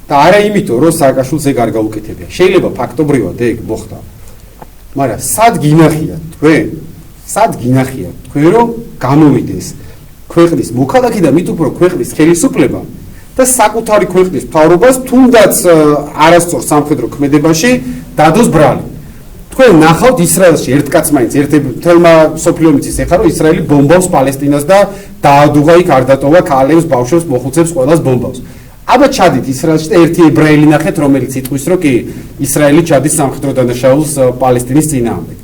და არა იმიტომ, რომ სააკაშვილს ეგ არ გაუკეთებია. შეიძლება ფაქტობრივად ეგ მოხდა. მაგრამ სად გინახიათ თქვენ? სად გინახიათ თქვენ რომ გამოვიდეს ქვეყნის მოქალაქე და მით უფრო ქვეყნის ხელისუფლება და საკუთარი ქვეყნის მთავრობას თუნდაც არასწორ სამხედრო ქმედებაში დადოს ბრალი. თქვენ ნახავთ ისრაელში ერთ კაც მაინც ერთმა სოფლიო მიწის ეხა რომ ისრაელი ბომბავს პალესტინას და დაადუღა იქ არ დატოვა ქალებს, ბავშვებს, მოხუცებს, ყველას ბომბავს. აბა ჩადით ისრაელში და ერთი ებრაელი ნახეთ რომელიც იტყვის რომ კი ისრაელი ჩადის სამხედრო დანაშაულს პალესტინის წინააღმდეგ.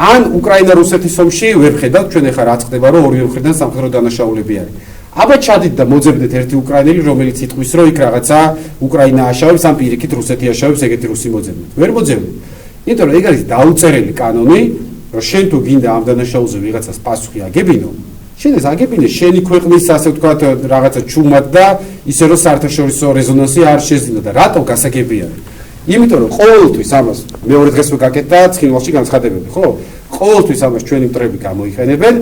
ან უკრაინა-რუსეთის ომში ვერ ხედავთ ჩვენ ახლა რაც ხდება რომ ორივე მხრიდან სამხედრო დანაშაულები არის. აბა ჩადით და მოძებნეთ ერთი უკრაინელი რომელიც იტყვის რომ იქ რაღაცა უკრაინა აშავებს ან პირიქით რუსეთი აშავებს ეგეთი რუსი მოძებნეთ. ვერ მოძებნეთ. იმიტომ რომ ეგ არის დაუწერელი კანონი რომ შენ თუ გინდა ამ დანაშაულზე ვიღაცას პასუხი აგებინო შენ ეს აგებინე შენი ქვეყნის ასე ვთქვათ რაღაცა ჩუმად და ისე რომ საერთაშორისო რეზონანსი არ შეძინა და რატო გასაგებია იმიტომ რომ ყოველთვის ამას მეორე დღეს ვგაკეთდა ცხინვალში განცხადებები ხო ყოველთვის ამას ჩვენი მტრები გამოიყენებენ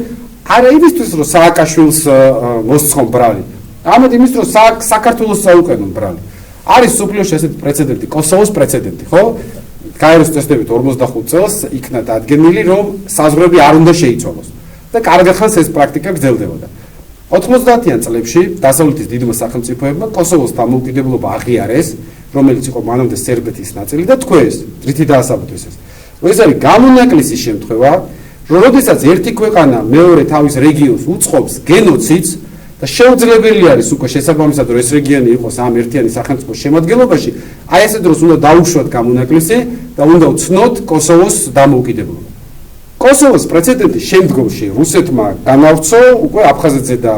არა იმისთვის რომ სააკაშვილს მოსცხონ ბრალი ამით იმის რომ საქართველოს საუკენო ბრალი არის სოფლიოში ესეთი პრეცედენტი კოსოვოს პრეცედენტი ხო გაეროს წესდებით 45 წელს იქნა დადგენილი რომ საზღვრები არ უნდა შეიცვალოს და კარგად ხანს ეს პრაქტიკა გრძელდებოდა 90-იან წლებში დასავლეთის დიდმა სახელმწიფოებმა კოსოვოს დამოუკიდებლობა აღიარეს რომელიც იყო მანამდე სერბეთის ნაწილი და თქვეს რითი დაასაბუთეს ეს რომ ეს არის გამონაკლისი შემთხვევა რომ როდესაც ერთი ქვეყანა მეორე თავის რეგიონს უწყობს გენოციდს და შეუძლებელი არის უკვე შესაბამისად რომ ეს რეგიონი იყოს ამ ერთიანი სახელმწიფოს შემადგენლობაში აი ესე დროს უნდა დაუშვათ გამონაკლისი და უნდა უცნოთ კოსოვოს დამოუკიდებლობა კოსოვოს პრეცედენტი შემდგომში რუსეთმა განავრცო უკვე აფხაზეთზე და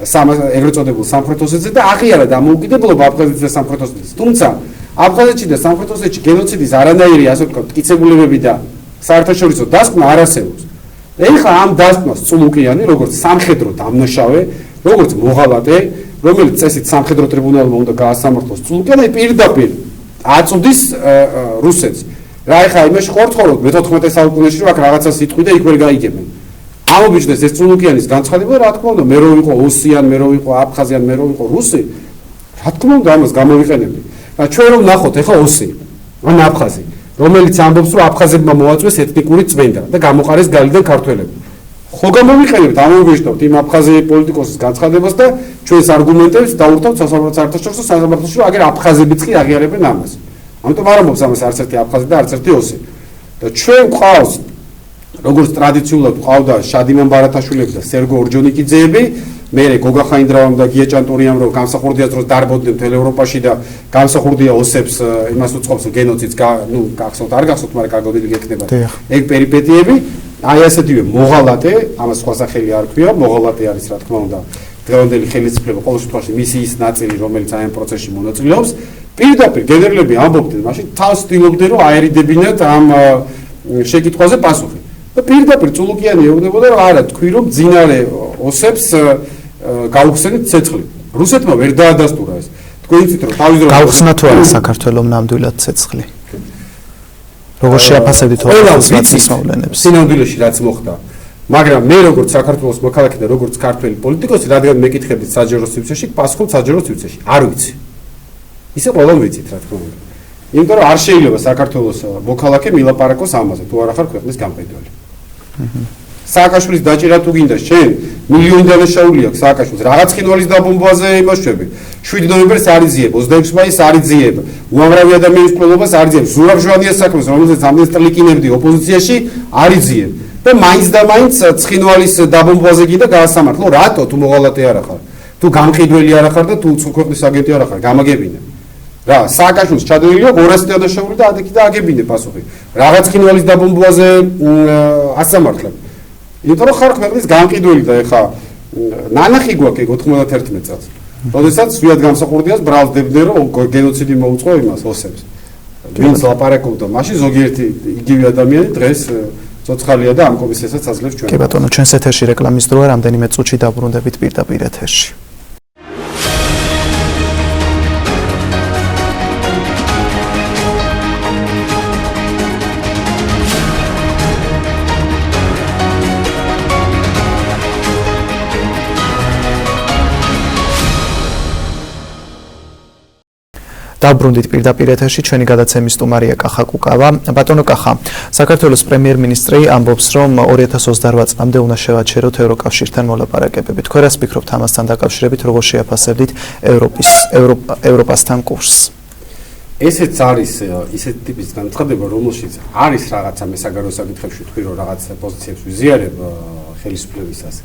ეგრეთ წოდებულ სამხრეთ ოსეთზე და აღიარა დამოუკიდებლობა აფხაზეთზე და სამხრეთ ოსეთზე თუმცა აფხაზეთში და სამხრეთ ოსეთში გენოციდის არანაირი ასე ვთქვათ მტკიცებულებები და საერთაშორისო დასკვნა არ არსებობს. ეხლა ამ დასკვნას წულუკიანი, როგორც სამხედრო დამნაშავე, როგორც მოღალატე, რომელიც წესით სამხედრო ტრიბუნალმა უნდა გაასამართლოს წულუკიანი, პირდაპირ აწვდის რუსეთს. რა ეხლა იმაში ხორცხოვოთ მე-14 საუკუნეში რომ აქ რაღაცა სიტყვი და იქ ვერ გაიგებენ. ამობიჯდეს ეს წულუკიანის განცხადება, რა თქმა უნდა, მე რო ვიყო ოსიან, მე რო ვიყო აფხაზიან, მე რო ვიყო რუსი, რა თქმა უნდა ამას გამოვიყენებდი. და ჩვენ რომ ნახოთ ეხლა ოსი, ან აფხაზი, რომელიც ამბობს რომ აფხაზებმა მოაწვეს ეთნიკური წმენდა და გამოყარეს გალიდან ქართველები. ხო გამოვიყენებთ, ამოვიჯდოთ იმ აფხაზი პოლიტიკოსის განცხადებას და ჩვენს არგუმენტებს დაურთავთ საერთაშორისო სამართლოში, რომ აგერ აფხაზებიც კი აღიარებენ ამას. ამიტომ არ ამბობს ამას არც ერთი აფხაზი და არც ერთი ოსი. და ჩვენ გვყავს როგორც ტრადიციულად ყავდა შადიმან ბარათაშვილები და სერგო ორჯონიკიძეები, მერე გოგა ხაინდრავამ და გია ჭანტურიამ რომ გამსახურდიათ რომ დარბოდნენ მთელ ევროპაში და გამსახურდია ოსებს იმას უწყობს გენოციდს, გახსოვთ არ გახსოვთ, მაგრამ კარგოდილი გექნება. ეგ პერიპეტიები, აი ასეთივე მოღალატე, ამას სხვა სახელი არ ქვია, მოღალატე არის რა თქმა უნდა დღევანდელი ხელისუფლება ყოველ შემთხვევაში მისი ის ნაწილი, რომელიც აი ამ პროცესში მონაწილეობს, პირდაპირ გენერლები ამბობდნენ, მაშინ თავს ცდილობდნენ რომ აერიდებინათ ამ შეკითხვაზე პასუხი. და პირდაპირ წულუკიანი ეუბნებოდა რომ არა, თქვი რომ ძინარე ოსებს გაუხსენეთ ცეცხლი. რუსეთმა ვერ დაადასტურა ეს. თქვენ იცით რომ თავის დროს გაუხსნა თუ არა საქართველოს ნამდვილად ცეცხლი. როგორ შეაფასებდით ოპოზიციის მოვლენებს? სინამდვილეში რაც მოხდა. მაგრამ მე როგორც საქართველოს მოქალაქე და როგორც ქართველი პოლიტიკოსი, რადგან მეკითხებდით საჯარო სივრცეში, პასუხობ საჯარო სივრცეში. არ ვიცი. ისე ყველამ ვიცით რა თქმა უნდა. იმიტომ რომ არ შეიძლება საქართველოს მოქალაქე მილაპარაკოს ამაზე, თუ არა ხარ ქვეყნის გამყიდველი. სააკაშვილის დაჭირა თუ გინდა შენ მილიონი დანაშაული აქვს სააკაშვილს რაღაც ხინვალის დაბომბვაზე იმაშვები 7 ნოემბერს არიძიებ 26 მაისს არიძიებ უამრავი ადამიანის ყოლობას არიძიებ ზურაბ ჟვანიას საქმეს რომელზეც ამდენ სტრლიკინებდი ოპოზიციაში არიძიებ და მაინც და მაინც ცხინვალის დაბომბვაზე გინდა გაასამართლო რატო თუ მოღალატე არა ხარ თუ გამყიდველი არა ხარ და თუ ქვეყნის აგენტი არა ხარ გამაგებინე რა სააკაშვილს ჩადენილია 200 დანაშაული და ადექი და აგებინე პასუხი რაღაც ხინვალის დაბომბვაზე ასამართლებ იმიტომ რომ ხარ ქვეყნის გამყიდველი და ეხა ნანახი გვაქვს 91 წელს. როდესაც სვიად გამსახურდიას ბრალდებდნენ რომ გენოციდი მოუწყო იმას ოსებს. ვინც ლაპარაკობდა, მაშინ ზოგიერთი იგივე ადამიანი დღეს ცოცხალია და ამ კომისიასაც აძლევს ჩვენ. კი ბატონო, ჩვენს ეთერში რეკლამის დროა, რამდენიმე წუთში დაბრუნდებით პირდაპირ ეთერში. დაბრუნდით პირდაპირ ეთერში ჩვენი გადაცემის სტუმარია კახა კუკავა. ბატონო კახა, საქართველოს პრემიერ-მინისტრი ამბობს, რომ 2028 წლამდე უნდა შევაჩეროთ ევროკავშირთან მოლაპარაკებები. თქვენ რას ფიქრობთ ამასთან დაკავშირებით, როგორ შეაფასებდით ევროპასთან კურსს? ესეც არის ისეთი ტიპის განცხადება, რომელშიც არის რაღაცა მე საგარეო საკითხებში თქვი, რომ რაღაც პოზიციებს ვიზიარებ ხელისუფლებისას.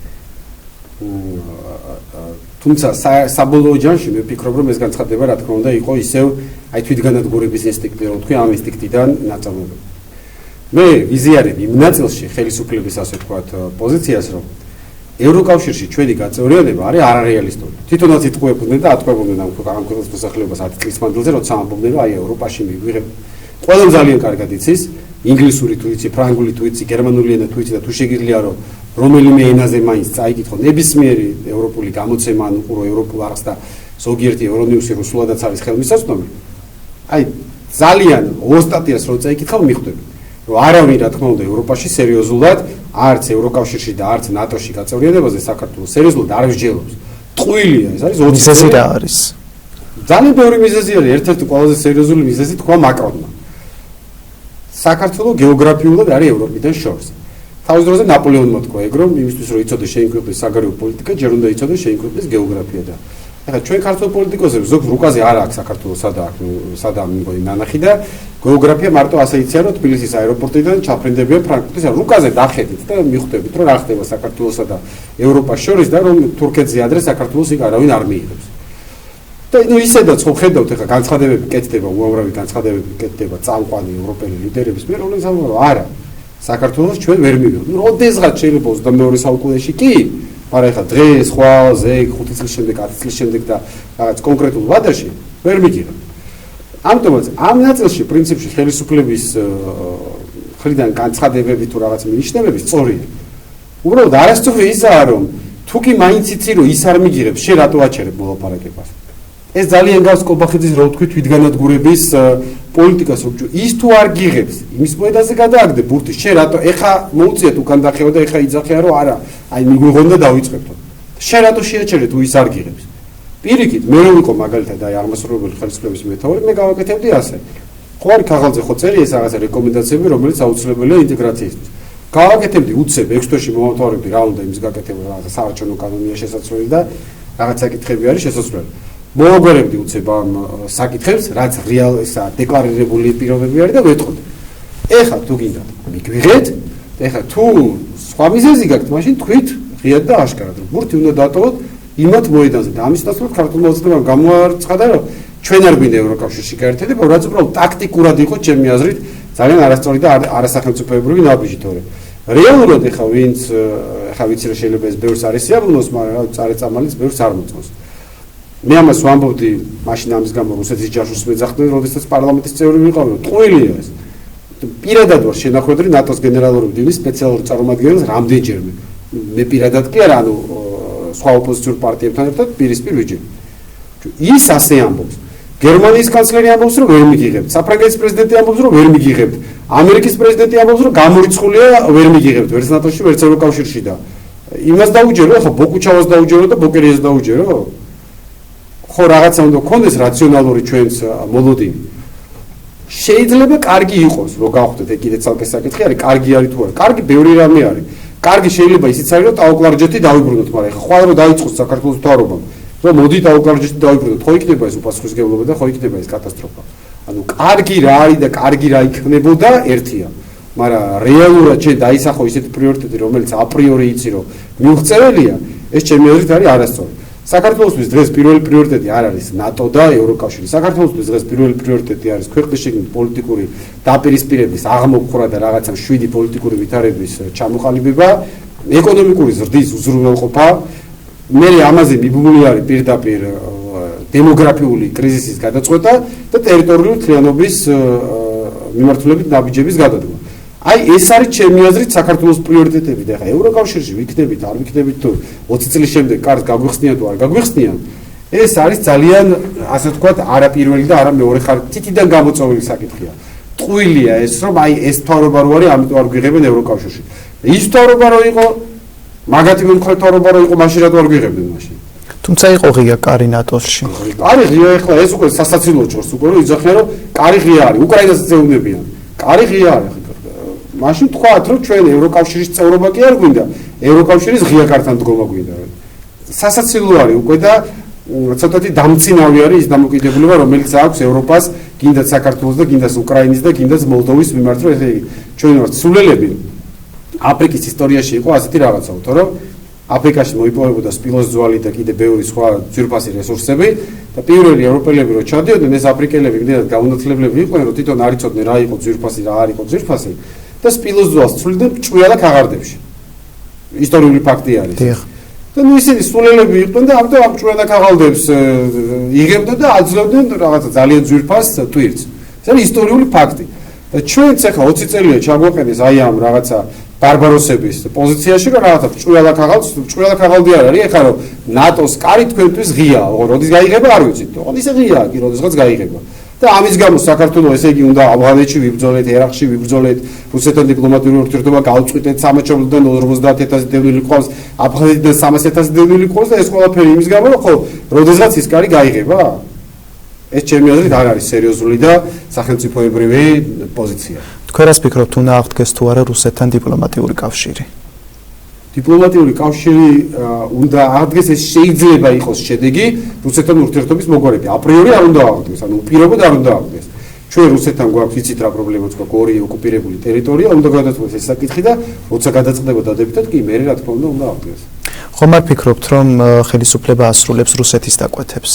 თუმცა საბოლოო ჯამში მე ვფიქრობ, რომ ეს განცხადება რა თქმა უნდა იყო ისევ აი თვითგანადგურების ინსტინქტი, რომ თქვი ამ ინსტინქტიდან ნაწარმოები. მე ვიზიარებ იმ ნაწილში ხელისუფლების ასე ვთქვათ პოზიციას, რომ ევროკავშირში ჩვენი გაწევრიანება არის არარეალისტური. თვითონაც იტყუებდნენ და ატყუებდნენ ამ ქვეყნის მოსახლეობას 10 წლის მანძილზე, როცა ამბობდნენ, რომ აი ევროპაში მივიღებ. ყველამ ძალიან კარგად იცის, ინგლისური თუ იცი, ფრანგული თუ იცი, გერმანული ენა თუ იცი და თუ შეგიძლია რომ რომელიმე ენაზე მაინც წაიკითხო ნებისმიერი ევროპული გამოცემა ან უყურო ევროპულ არხს და ზოგიერთი ევრონიუსი რუსულადაც არის ხელმისაწვდომი. აი ძალიან ოსტატიას რო წაიკითხავ მიხვდები, რომ არავინ რა თქმა უნდა ევროპაში სერიოზულად არც ევროკავშირში და არც ნატოში გაწევრიანებაზე საქართველოს სერიოზულად არ ვსჯელობს. ტყუილია ეს არის 20 მიზეზი რა არის? ძალიან ბევრი მიზეზი არის, ერთ-ერთი ყველაზე სერიოზული მიზეზი თქვა მაკრონმა. საქართველოს გეოგრაფიულად არის ევროპიდან შორს. თავის დროზე ნაპოლეონმა თქვა ეგ რომ იმისთვის რომ იცოდეს შენი ქვეყნის საგარეო პოლიტიკა, ჯერ უნდა იცოდეს შენი ქვეყნის გეოგრაფია და ეხლა ჩვენ ქართულ პოლიტიკოსებს ზოგ რუკაზე არ აქვს საქართველოს სადა მიგონი ნანახი და გეოგრაფია მარტო ასე იციან რომ თბილისის აეროპორტიდან ჩაფრინდებიან ფრანკფურტის რუკაზე დახედით და მიხვდებით რომ რა ხდება საქართველოსა და ევროპას შორის და რომ თურქეთზე ადრე საქართველოს იქ არავინ არ მიიღებს. და ნუ ისედაც ხო ხედავთ ეხლა განცხადებები კეთდება, უამრავი განცხადებები კეთდება წამყვანი ევროპელი ლიდერების მიერ, რომლებიც ამბობენ არა საქართველოს ჩვენ ვერ მივიღებთ. ნუ როდესღაც შეიძლება 22 საუკუნეში კი, მაგრამ ეხლა დღეს, ხვალზე, 5 წლის შემდეგ, 10 წლის შემდეგ და რაღაც კონკრეტულ ვადაში ვერ მიგიღებთ. ამიტომაც ამ ნაწილში პრინციპში ხელისუფლების მხრიდან განცხადებები თუ რაღაც მინიშნებები სწორია. უბრალოდ არასწორი ისაა, რომ თუ კი მაინც იცი რომ ის არ მიგიღებს, შენ რატო აჩერებ მოლაპარაკებას? ეს ძალიან გავს კობახიძის რო ვთქვით თვითგანადგურების პოლიტიკას, რომ ის თუ არ გიღებს, იმის მოედანზე გადააგდე ბურთი, შენ რატო ეხა მოუწიეთ უკან დახევა და ეხა იძახია რომ არა, აი მიგვიღონ და დავიწყებთო. შენ რატო შეაჩერე თუ ის არ გიღებს? პირიქით, მე რო ვიყო მაგალითად აი აღმასრულებელი ხელისუფლების მეთაური, მე გავაკეთებდი ასე. ხო არის ქაღალდზე ხო წერი ეს რაღაცა რეკომენდაციები, რომელიც აუცილებელია ინტეგრაციისთვის. გავაკეთებდი უცებ 6 თვეში მომავთვალებდი რა უნდა იმის გაკეთება, რაღაცა საარჩევნო კანონია შესაძლებელი და რაღაც საკითხები არის შესაძლებელი. მოვაგვარებდი უცებ ამ საკითხებს, რაც რეალისა დეკლარირებული პირობები არის და ვეთყოდი. ეხლა თუ გინდა მიგვიღეთ, ეხლა თუ სხვა მიზეზი გაქვთ, მაშინ თქვით ღიად და აშკარად, რომ ბურთი უნდა დატოვოთ იმათ მოედანზე და ამის ნაცვლად ქართულმა ოცნებამ გამოაცხადა, რომ ჩვენ არ გვინდა ევროკავშირში გაერთიანება, რაც უბრალოდ ტაქტიკურად იყო ჩემი აზრით ძალიან არასწორი და არასახელმწიფოებრივი ნაბიჯი თორე. რეალურად ეხლა ვინც ეხლა ვიცი რომ შეიძლება ეს ბევრს არის სიამოვნოს, მაგრამ წარეწამალიც ბევრს არ მოწონს. მე ამას ვამბობდი მაშინ ამის გამო რუსეთის ჯაშუშს მეძახდნენ, როდესაც პარლამენტის წევრი ვიყავი, ტყუილია ეს. პირადად ვარ შენახვედრი ნატოს გენერალური მდივნის სპეციალური წარმომადგენელს რამდენჯერმე. მე პირადად კი არა, ანუ სხვა ოპოზიციურ პარტიებთან ერთად პირისპირ ვიჯერე. ის ასე ამბობს. გერმანიის კანცლერი ამბობს, რომ ვერ მიგიღებთ. საფრანგეთის პრეზიდენტი ამბობს, რომ ვერ მიგიღებთ. ამერიკის პრეზიდენტი ამბობს, რომ გამორიცხულია, ვერ მიგიღებთ. ვერც ნატოში, ვერც ევროკავშირში და იმას დაუჯერო, ხო ბოკუჩავას დაუჯერო და ბოკერიას დაუჯერო. ხო რაღაცა უნდა გქონდეს რაციონალური ჩვენს მოლოდინი. შეიძლება კარგი იყოს, რომ გავხდეთ, ეგ კიდე ცალკე საკითხი არის, კარგი არის თუ არა. კარგი ბევრი რამე არის. კარგი შეიძლება ისიც არის, რომ ტაოკლარჯეთი დავიბრუნოთ, მაგრამ ეხლა ხვალ რომ დაიწყოს საქართველოს მთავრობამ. რომ მოდი ტაოკლარჯეთი დავიბრუნოთ, ხო იქნება ეს უპასუხისმგებლობა და ხო იქნება ეს კატასტროფა. ანუ კარგი რა არის და კარგი რა იქნებოდა ერთია. მაგრამ რეალურად შენ დაისახო ისეთი პრიორიტეტი, რომელიც აპრიორი იცი, რომ მიუღწეველია, ეს ჩემი აზრით არის არასწორი. საქართველოსთვის დღეს პირველი პრიორიტეტი არ არის ნატო და ევროკავშირი. საქართველოსთვის დღეს პირველი პრიორიტეტი არის ქვეყნის შიგნით პოლიტიკური დაპირისპირების აღმოფხვრა და რაღაცა შვიდი პოლიტიკური ვითარების ჩამოყალიბება, ეკონომიკური ზრდის უზრუნველყოფა. მე ამაზე მიბმული არის პირდაპირ დემოგრაფიული კრიზისის გადაწყვეტა და ტერიტორიული თლიანობის მიმართულებით ნაბიჯების გადადგმა. აი ეს არის ჩემი აზრით საქართველოს პრიორიტეტები და ხა ევროკავშირში ვიქნებით, არ ვიქნებით თუ 20 წლის შემდეგ კარს გაგვიხსნიან თუ არ გაგვიხსნიან. ეს არის ძალიან ასე ვთქვათ არაპირველი და არა მეორე თითიდან გამოწვეული საკითხია. ტყუილია ეს რომ აი ეს თავრობა რო არის, ამიტომ არ გვიღებენ ევროკავშირში. ის თავრობა რო იყო, მაგათი მომხრე თავრობა რო იყო, მაშინ რატო არ გვიღებდნენ მაშინ? თუმცა იყო ღია კარი ნატოში. კარი ღია ეხლა ეს უკვე სასაცილო ჩორს უკვე რომ იძახიან რომ კარი ღია არის, უკრაინასაც ეუბნებიან. კარი ღია არის. მაშინ თქვათ რომ ჩვენ ევროკავშირის წევრობა კი არ გვინდა, ევროკავშირის ღია კართან დგომა გვინდა. სასაცილო არის უკვე და ცოტათი დამცინავი არის ის დამოკიდებულება, რომელიც აქვს ევროპას, გინდათ საქართველოს და გინდათ უკრაინის და გინდათ მოლდოვის მიმართ, რომ ეს ჩვენ ვართ სულელები. აფრიკის ისტორიაში იყო ასეთი რაღაცა, თორემ აფრიკაში მოიპოვებოდა სპილოს ძვალი და კიდე ბევრი სხვა ძვირფასი რესურსები და პირველი ევროპელები რო ჩადიოდნენ, ეს აფრიკელები იმდენად გაუნათლებლები იყვნენ, რომ თვითონ არ იცოდნენ რა იყო ძვირფასი, რა არ იყო ძვირფასი. და სპილოს ძვალს ცვლიდნენ ჭვიალა ქაღარდებში. ისტორიული ფაქტი არის. და ნუ ისინი სულელები იყვნენ და ამიტომ ამ ჭვიალა ქაღალდებს იღებდნენ და აძლევდნენ რაღაცა ძალიან ძვირფას ტვირთს. ეს არის ისტორიული ფაქტი. და ჩვენც ახლა 20 წელია ჩაგვაყენეს აი ამ რაღაცა ბარბაროსების პოზიციაში, რომ რაღაცა ჭვიალა ქაღალდი არ არის, ეხლა რომ ნატოს კარი თქვენთვის ღია, როდის გაიღება არ ვიცით. ოღონდ ისე ღიაა კი, როდესაც გაიღება. და ამის გამო საქართველოს ესე იგი უნდა ავღანეთში ვიბრძოლეთ, ერაყში ვიბრძოლეთ, რუსეთთან დიპლომატიური ურთიერთობა გავწყვიტეთ, სამაჩაბლოდან 50,000 დევნილი ყავს, აფხაზეთიდან 300,000 დევნილი ყავს და ეს ყველაფერი იმის გამო, რომ ხო, როდესაც ის კარი გაიღება? ეს ჩემი აზრით არ არის სერიოზული და სახელმწიფოებრივი პოზიცია. თქვენ რას ფიქრობთ, უნდა აღდგეს თუ არა რუსეთთან დიპლომატიური კავშირი? დიპლომატიური კავშირი უნდა აღდგეს, ეს შეიძლება იყოს შედეგი რუსეთთან ურთიერთობის მოგვარებით. აპრიორი არ უნდა აღდგეს, ანუ უპირობოდ არ უნდა აღდგეს. ჩვენ რუსეთთან გვაქვს იცით რა პრობლემაც გვაქვს, ორი ოკუპირებული ტერიტორია, უნდა გადაწყვეტოს ეს საკითხი და როცა გადაწყდება დადებითად კი მე რა თქმა უნდა აღდგეს. ხომ არ ფიქრობთ, რომ ხელისუფლება ასრულებს რუსეთის დაკვეთებს?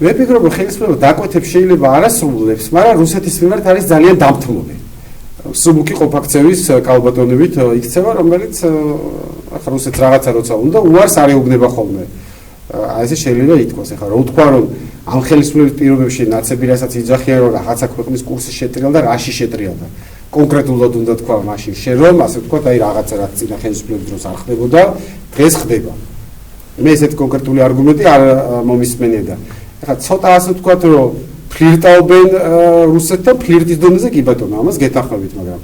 მე ფიქრობ, რომ ხელისუფლება დაკვეთებს შეიძლება არ ასრულებს, მაგრამ რუსეთის მიმართ არის ძალიან დამთმული. სუბუქი ყოფაქცევის კალბატონებით იქცევა, რომელიც ახლა რუსეთს რაღაცა როცა უნდა უარს არ ეუბნება ხოლმე. აი ესე შეიძლება ითქვას, ახლა რო ვთქვა, რომ ამ ხელისუფლების პირობებში ნაცები რასაც იძახიან, რომ რაღაცა ქვეყნის კურსი შეტრიალდა, რაში შეტრიალდა. კონკრეტულად უნდა თქვა მაშინ შენ რომ ასე ვთქვათ აი რაღაცა რაც წინა ხელისუფლების დროს არ ხდებოდა დღეს ხდება. მე ესეთ კონკრეტული არგუმენტი არ მომისმენია და ეხლა ცოტა ასე ვთქვათ რომ ფლირტაობენ რუსეთთან ფლირტის დონეზე კი ბატონო ამას გეთანხმებით მაგრამ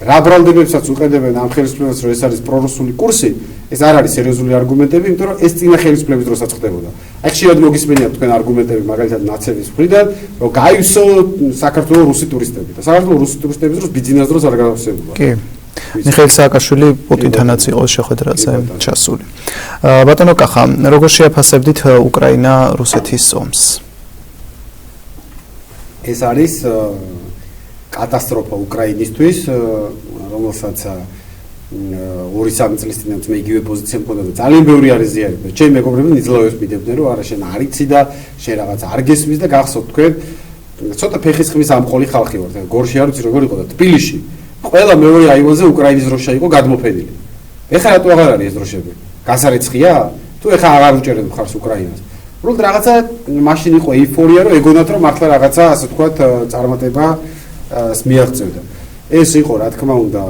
რა ბრალდებებსაც უყენებენ ამ ხელისუფლებას რომ ეს არის პრორუსული კურსი ეს არ არის სერიოზული არგუმენტები იმიტომ რომ ეს წინა ხელისუფლების დროსაც ხდებოდა. აი ხშირად მოგისმენია თქვენ არგუმენტები მაგალითად ნაცების მხრიდან რომ გაივსო საქართველოს რუსი ტურისტები და საქართველოს რუსი ტურისტების დროს ბიზნეს დროს არ გავხსენებულა. კი. მიხეილ სააკაშვილი პუტინთანაც იყო შეხვედრაზე ჩასული. ბატონო კახა, როგორ შეაფასებდით უკრაინა-რუსეთის ომს? ეს არის კატასტროფა უკრაინისთვის, რომელსაც 2-3 წლის წინათ მე იგივე პოზიცია მქონდა და ძალიან ბევრი არის ზიარება. ჩემი მეგობრები ნიძლავებს მიდევდნენ, რომ არა შენ არ იცი და შენ რაღაც არ გესმის და გახსოვთ თქვენ ცოტა ფეხის ხმის ამყოლი ხალხი ვართ. გორში არ ვიცი როგორ იყო და თბილისში ყველა მეორე აივანზე უკრაინის დროშა იყო გადმოფენილი. ეხლა რატო აღარ არის ეს დროშები? გასარეცხია? თუ ეხლა აღარ უჭერენ მხარს უკრაინას. უბრალოდ რაღაცა მაშინ იყო ეიფორია, რომ ეგონათ რომ მართლა რაღაცა ასე ვთქვათ წარმატება მიაღწევდა. ეს იყო რა თქმა უნდა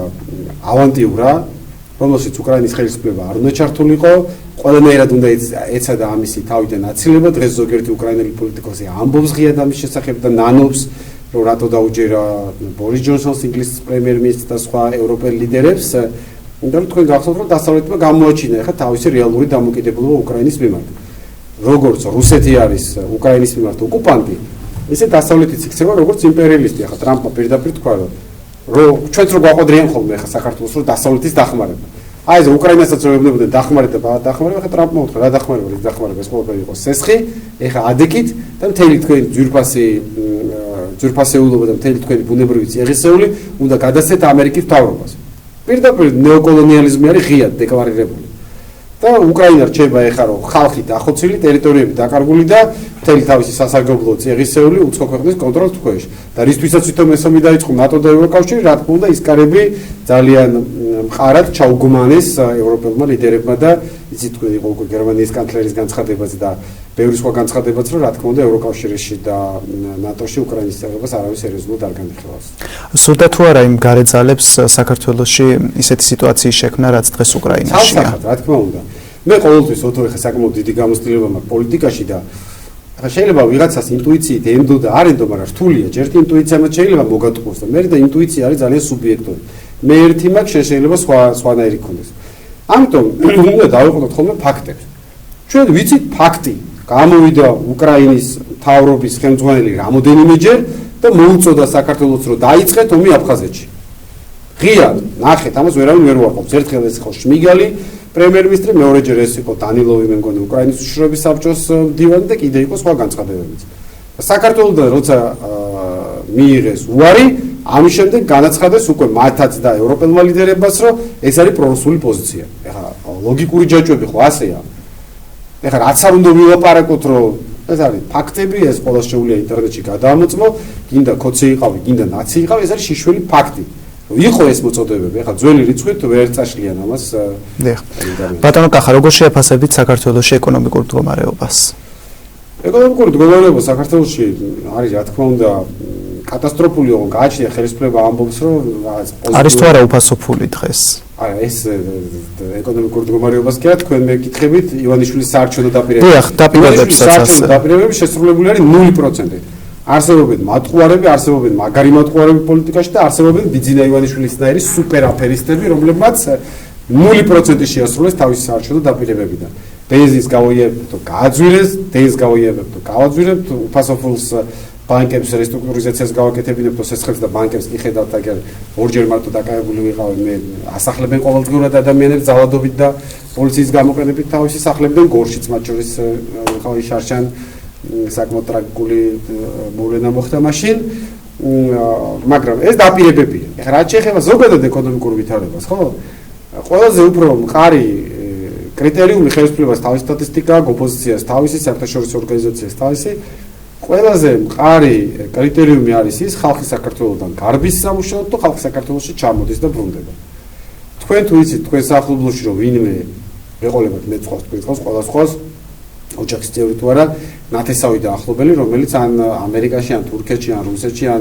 ავანტიურა, რომელშიც უკრაინის ხელისუფლება არ უნდა ჩართულიყო, ყველანაირად უნდა ეცადა ამისი თავიდან აცილება. დღეს ზოგიერთი უკრაინელი პოლიტიკოსი ამბობს ღიად ამის შესახებ და ნანობს, რომ რატო დაუჯერა ბორის ჯონსონს, ინგლისის პრემიერ-მინისტრს და სხვა ევროპელ ლიდერებს, იმიტომ რომ თქვენ გახსოვთ, რომ დასავლეთმა გამოაჩინა ახლა თავისი რეალური დამოკიდებულება უკრაინის მიმართ. როგორც რუსეთი არის უკრაინის მიმართ ოკუპანტი, ესე დასავლეთიც იქცევა როგორც იმპერიალისტი. ახლა ტრამპმა პირდაპირ თქვა, რომ ჩვენც რო გვაყოდრიან ხოლმე ახლა საქართველოს რომ დასავლეთის დახმარება. აი ეს უკრაინასაც რო ეუბნებოდნენ დახმარება, ახლა ტრამპმა უთხრა რა დახმარება, ის დახმარება ეს ყველაფერი იყო სესხი, ეხლა ადეკით და მთელი თქვენი ძვირფასეულობა და მთელი თქვენი ბუნებრივი წიაღისეული უნდა გადასცეთ ამერიკის მთავრობას. პირდაპირ ნეოკოლონიალიზმი არის ღიად დეკლარირებული. და უკრაინა რჩება ეხლა რომ ხალხი დახოცილი, ტერიტორიები დაკარგული და მთელი თავისი სასარგებლო წიაღისეული უცხო ქვეყნის კონტროლის ქვეშ. და რისთვისაც თვითონ მესამე დაიწყო ნატო და ევროკავშირი, რა თქმა უნდა ის კარები ძალიან მყარად ჩაუგმანეს ევროპელმა ლიდერებმა და იცით თქვენ იყო უკვე გერმანიის კანცლერის განცხადებაც და ბევრი სხვა განცხადებაც რომ რა თქმა უნდა ევროკავშირში და ნატოში უკრაინის წევრობას არავის სერიოზულად არ განიხილავს. სურდა თუ არა იმ გარე ძალებს საქართველოში ისეთი სიტუაციის შექმნა რაც დღეს უკრაინაშია? რა თქმა უნდა. მე ყოველთვის ოთო ხა საკმაოდ დიდი გამოცდილება მაქვს პოლიტიკაში და ხა შეიძლება ვიღაცას ინტუიციით ენდო და არ ენდო, მაგრამ რთულია. ჯერ ინტუიციამაც შეიძლება მოგატყუოს და მე და ინტუიცია არის ძალიან სუბიექტური. მე ერთი მაქვს, შეიძლება სხვანაირი გქონდეს. ამიტომ უნდა დავიწყოთ ხოლმე ფაქტებს. ჩვენ ვიცით ფაქტი, გამოვიდა უკრაინის მთავრობის ხელმძღვანელი რამოდენიმეჯერ და მოუწოდა საქართველოს რომ დაიწყეთ ომი აფხაზეთში. ღიად, ნახეთ, ამას ვერავინ ვერ უარყოფს. ერთხელ ეს იყო შმიგალი პრემიერ-მინისტრი, მეორეჯერ ეს იყო დანილოვი, მე მგონი უკრაინის უშიშროების საბჭოს მდივანი და კიდე იყო სხვა განცხადებებიც. საქართველოსთან როცა მიიღეს უარი, ამის შემდეგ განაცხადეს უკვე მათაც და ევროპელმა ლიდერებმაც, რომ ეს არის პრორუსული პოზიცია. ეხლა ლოგიკური ჯაჭვები ხო ასეა. ეხლა რაც არ უნდა ვილაპარაკოთ, რომ ეს არის ფაქტები, ეს ყველა შეუძლია ინტერნეტში გადაამოწმო, გინდა კოცი იყავი, გინდა ნაცი იყავი, ეს არის შიშველი ფაქტი. იყო ეს მოწოდებები, ახლა ძველი რიცხვით ვერ წაშლიან ამას. ბატონო კახა, როგორ შეაფასებთ საქართველოს ეკონომიკურ მდგომარეობას? ეკონომიკური მდგომარეობა საქართველოში არის რა თქმა უნდა კატასტროფული, ოღონდ გააჩნია ხელისუფლება ამბობს, რომ არის თუ არა უფასო ფული დღეს? არა, ეს ეკონომიკურ მდგომარეობას კი არა, თქვენ მეკითხებით ივანიშვილის საარჩევნო დაპირებები. დიახ, დაპირებებსაც საარჩევნო დაპირებები შესრულებული არის 0%. არსებობენ მატყუარები, არსებობენ მაგარი მატყუარები პოლიტიკაში და არსებობენ ბიძინა ივანიშვილისნაირი სუპერ აფერისტები, რომლებმაც 0% შეასრულეს თავისი საარჩევნო დაპირებებიდან. ბენზინს გავოიებებთ, გააძვირეს, დენს გავოიებებთ, გავაძვირებთ, უფასო ფულს ბანკებს რესტრუქტურიზაციას გავაკეთებინებთ, სესხებს და ბანკებს კი ხედავთ, აგერ ორჯერ მარტო დაკავებული ვიყავენ, მე ასახლებენ ყოველდღიურად ადამიანებს ძალადობით და პოლიციის გამოყენებით თავისი სახლებდნენ გორშიც, მათ შორის ვიყავი შარშან საკმაოდ ტრაგიკული მოვლენა მოხდა მაშინ, მაგრამ ეს დაპირებებია. ეხლა რაც შეეხება ზოგადად ეკონომიკურ ვითარებას, ხო? ყველაზე უფრო მყარი კრიტერიუმი ხელისუფლებას თავისი სტატისტიკა, ოპოზიციას თავისი, საერთაშორისო ორგანიზაციას თავისი. ყველაზე მყარი კრიტერიუმი არის ის, ხალხი საქართველოსთან გარბის სამუშაოდ და ხალხი საქართველოში ჩამოდის და ბრუნდება. თქვენ თუ იცით, თქვენ სახლობლოში რომ ვინმე ეყოლებათ მეწყოს, თქვენ წყოს, ყველა სხვას ოჯახის წევრი თუ არა, ნათესავი და ახლობელი, რომელიც ან ამერიკაში, ან თურქეთში, ან რუსეთში, ან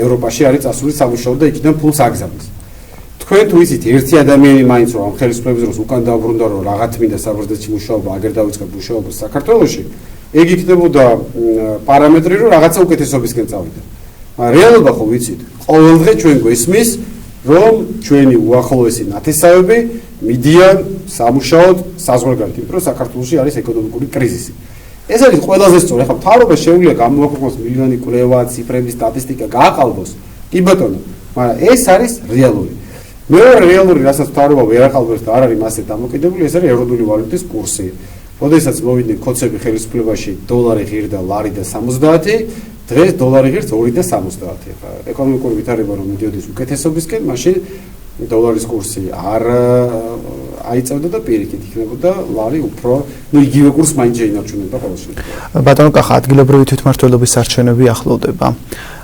ევროპაში არის წასული სამუშაოდ და იქიდან ფულს აგზავნის. თქვენ თუ იცით ერთი ადამიანი მაინც რომ ამ ხელისუფლების დროს უკან დაუბრუნდა რომ რაღაც მინდა საბრძოლო მუშაობა აგერ დაიწყებ მუშაობა საქართველოში, ეგ იქნებოდა პარამეტრი რომ რაღაცა უკეთესობისკენ წავიდა. მაგრამ რეალობა ხო ვიცით, ყოველდღე ჩვენ გვესმის რომ ჩვენი უახლოესი ნათესავები მიდიან სამუშაოდ საზღვარგარეთ, იმიტომ რომ საქართველოში არის ეკონომიკური კრიზისი. ეს არის ყველაზე სწორი. ახლა მთავრობა შეუძლია გამოაქვეყნოს მილიონი კვლევა, ციფრები, სტატისტიკა, გააყალბოს. კი ბატონო, მაგრამ ეს არის რეალური. მეორე რეალური, რასაც მთავრობა ვერ აყალბებს და არ არის მასე დამოკიდებული, ეს არის ევროპული ვალუტის კურსი. როდესაც მოვიდნენ კოცები ხელისუფლებაში, დოლარი ღირდა, ლარი და 70, დღეს დოლარი ღირს 2 და 70. ახლა ეკონომიკური ვითარება რომ მიდიოდეს უკეთესობისკენ, მაშინ დოლარის კურსი არ აიწევდა და პირიქით იქნებოდა ლარი უფრო, იგივე კურსს მაინც შეინარჩუნებდა ყოველ შემთხვევაში. ბატონო კახა, ადგილობრივი თვითმმართველობის არჩევნები ახლოვდება.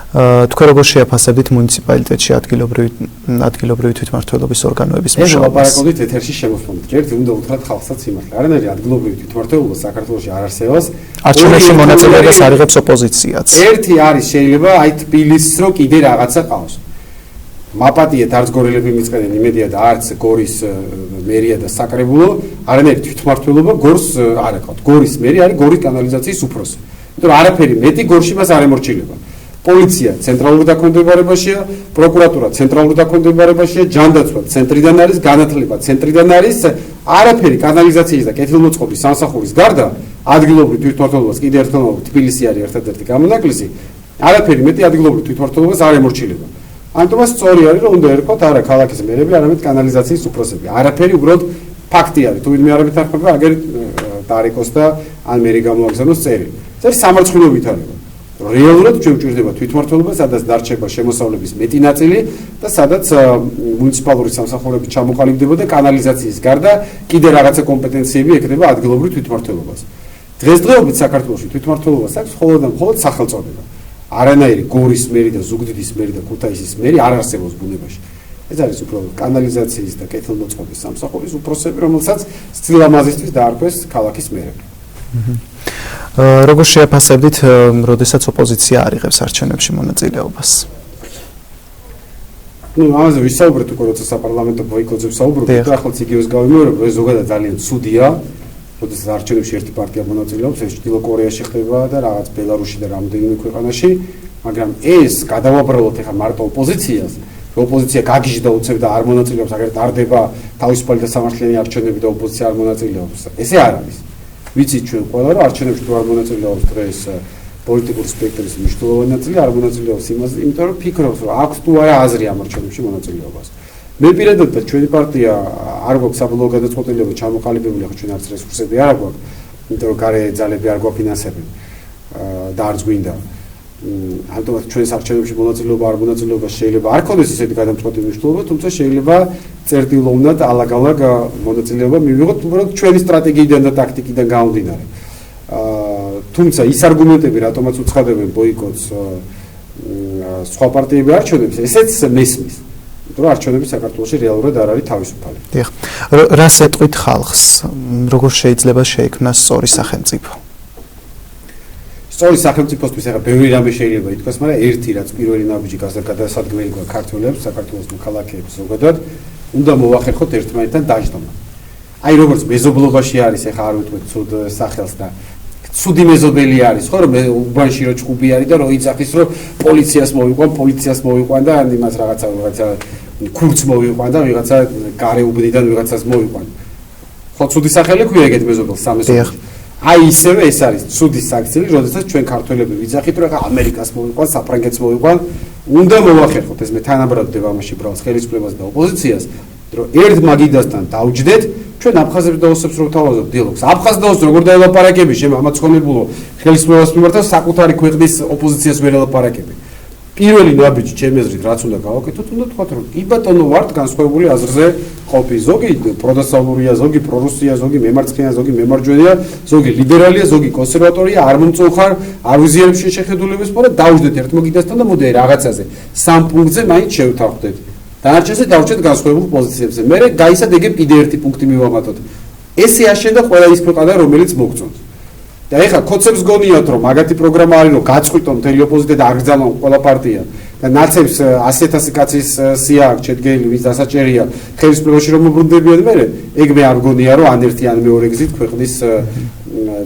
თქვენ როგორ შეაფასებთ მუნიციპალიტეტში ადგილობრივი თვითმმართველობის ორგანოების მუშაობას? ეს ლაპარაკობთ ეთერში შემოსვლით. ერთი უნდა უთხრათ ხალხსაც იმართლა. არანაირი ადგილობრივი თვითმმართველობა საქართველოში არ არსებობს. არჩევნებში მონაწილეობას არ იღებს ოპოზიციაც. ერთი არის შეიძლება აი თბილისს რო კიდე რაღაცა ყავს. მაპატიეთ არც გორელები მიწყენენ იმედია და არც გორის მერია და საკრებულო არანაირი თვითმმართველობა გორს არ აკავთ. გორის მერი არის გორის კანალიზაციის უფროსი. იმიტომ რომ არაფერი მეტი გორში მას არ ემორჩილება. პოლიცია ცენტრალურ დაქვემდებარებაშია, პროკურატურა ცენტრალურ დაქვემდებარებაშია, ჯანდაცვა ცენტრიდან არის, განათლება ცენტრიდან არის, არაფერი კანალიზაციის და კეთილმოწყობის სამსახურის გარდა ადგილობრივ თვითმმართველობას კიდე ერთხელ თბილისი არის ერთადერთი გამონაკლისი, არაფერი მეტი ადგილობრივ თვითმმართველობას არ ემორჩილება. ამიტომაც სწორი არის რომ უნდა ერქვათ არა ქალაქის მერები, არამედ კანალიზაციის უფროსები. არაფერი უბრალოდ ფაქტი არის. თუ ვინმე არ ვითარდება, აგერ დარეკოს და ან მერი გამოაგზავნოს წერილი. ეს არის სამარცხინო ვითარება. რეალურად ჩვენ გვჭირდება თვითმმართველობა, სადაც დარჩება შემოსავლების მეტი ნაწილი და სადაც მუნიციპალური სამსახურები ჩამოყალიბდება და კანალიზაციის გარდა კიდე რაღაცა კომპეტენციები ექნება ადგილობრივ თვითმმართველობას. დღესდღეობით საქართველოში თვითმმართველობას აქვს მხოლოდ და მხოლოდ სახელწოდება. არანაირი გორის მერი და ზუგდიდის მერი და ქუთაისის მერი არ არსებობს ბუნებაში. ეს არის უბრალოდ კანალიზაციის და კეთილმოწყობის სამსახურის უფროსები, რომელსაც სცილამაზისთვის დაარქვეს ქალაქის მერები. როგორ შეაფასებთ, როდესაც ოპოზიცია არ იღებს არჩევნებში მონაწილეობას? ამაზე ვისაუბრეთ უკვე, როცა საპარლამენტო ბოიკოტზე ვსაუბრობთ, და ახლაც იგივეს გავიმეორებ, ეს ზოგადად ძალიან ცუდია, როდესაც არჩევნებში ერთი პარტია მონაწილეობს, ეს ჩრდილო კორეაში ხდება და რაღაც ბელარუსში და რამდენიმე ქვეყანაში, მაგრამ ეს გადავაბრალოთ ახლა მარტო ოპოზიციას, რომ ოპოზიცია გაგიჟდა უცებ და არ მონაწილეობს, აგერ ტარდება თავისუფალი და სამართლიანი არჩევნები და ოპოზიცია არ მონაწილეობს. ესე არ არის. ვიცით ჩვენ ყველა რომ არჩევნებში თუ არ მონაწილეობს დღეს პოლიტიკური სპექტრის მნიშვნელოვანი ნაწილი არ მონაწილეობს იმაზე, იმიტომ რომ ფიქრობს რომ აქვს თუ არა აზრი ამ არჩევნებში მონაწილეობას. მე პირადად და ჩვენი პარტია არ გვაქვს საბოლოო გადაწყვეტილება ჩამოყალიბებული, ახლა ჩვენ არც რესურსები არ გვაქვს, იმიტომ რომ გარე ძალები არ გვაფინანსებენ და არც გვინდა. ამიტომაც ჩვენს არჩევნებში მონაწილეობა არ მონაწილეობა შეიძლება არ ქონდეს ისეთი გადამწყვეტი მნიშვნელობა, თუმცა შეიძლება წერტილოვნად ალაგ-ალაგ მონაწილეობა მივიღოთ უბრალოდ ჩვენი სტრატეგიიდან და ტაქტიკიდან გამომდინარე. თუმცა ის არგუმენტები, რატომაც უცხადებენ ბოიკოტს სხვა პარტიები არჩევნებს, ესეც მესმის. იმიტომ რომ არჩევნები საქართველოში რეალურად არ არის თავისუფალი. დიახ. რას ეტყვით ხალხს? როგორ შეიძლება შეიქმნას სწორი სახელმწიფო? სწორი სახელმწიფოსთვის ახლა ბევრი რამე შეიძლება ითქვას, მაგრამ ერთი რაც პირველი ნაბიჯი გადასადგმელი გვაქვს ქართველებს, საქართველოს მოქალაქეებს ზოგადად, უნდა მოვახერხოთ ერთმანეთთან დაждომა. აი როგორც მეზობლობაში არის, ახლა არ ვიტყვით ცუდ სახელს და ცუდი მეზობელი არის, ხო, რომ უბანში რო ჭუბი არის და რო იცახის, რომ პოლიციას მოვიყვან და იმას რაღაცა ქურც მოვიყვან და ვიღაცა გარეუბნიდან ვიღაცას მოვიყვან. ხო, ცუდი სახელი ქვია ეგეთ მეზობელს სამეზობლოში. აი ისევე ეს არის ცუდი საქციელი, როდესაც ჩვენ ქართველები ვიძახით, რომ ახლა ამერიკას მოვიყვან, საფრანგეთს მოვიყვან, უნდა მოვახერხოთ ეს მე თანაბრად ვდება ამაში ბრალს ხელისუფლებას და ოპოზიციას, რომ ერთ მაგიდასთან დავჯდეთ, ჩვენ აფხაზებს და ოსებს რო თავაზობთ დიალოგს. აფხაზ და ოს როგორ დაელაპარაკები, შემ ამაც ხონებულო ხელისუფლებას მიმართა საკუთარი ქვეყნის ოპოზიციას ვერ ელაპარაკები. პირველი ნაბიჯი ჩემი აზრით რაც უნდა გავაკეთოთ, უნდა თქვათ რომ კი ბატონო ვართ განსხვავებული აზრზე ყოფი. ზოგი პროდასავლურია, ზოგი პრორუსია, ზოგი მემარცხენია, ზოგი მემარჯვენეა, ზოგი ლიბერალია, ზოგი კონსერვატორია, არ მომწოხარ, არ ვიზიარებ შეხედულებას, მაგრამ დავждეთ ერთ მოგიდასთან და მოდი რაღაცაზე სამ პუნქტზე მაინც შევთავხდეთ. დანარჩენზე დავჭერთ განსხვავებულ პოზიციებზე. მე გაისად ეგე კიდე ერთი პუნქტი მივამატოთ. ესე აშენდა ყველა ის ქვეყანა, რომელიც მოგწონს. და ეხლა კოცებს გონიათ რომ მაგათი პროგრამა არის რომ გაწყვიტონ მთელი ოპოზიცია და აგრძალონ ყველა პარტია და ნაცებს 100,000 კაცის სია აქვს შედგენილი ვის დასაჭერია ხელისუფლებაში რომ უბრუნდებიან მე ეგ მე არ გონია რომ ან ერთი ან მეორე გზით ქვეყნის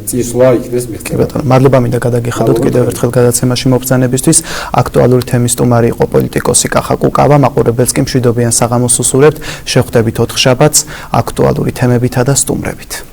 წინსვლა იქნეს მიღწევა. ბატონო, მადლობა მინდა გადაგიხადოთ კიდევ ერთხელ გადაცემაში მობრძანებისთვის. აქტუალური თემის სტუმარი იყო პოლიტიკოსი კახა კუკავა, მაყურებელს კი მშვიდობიან საღამოს უსურვებთ. შეხვდებით 4 შაბათს აქტუალური თემებითა და სტუმრებით.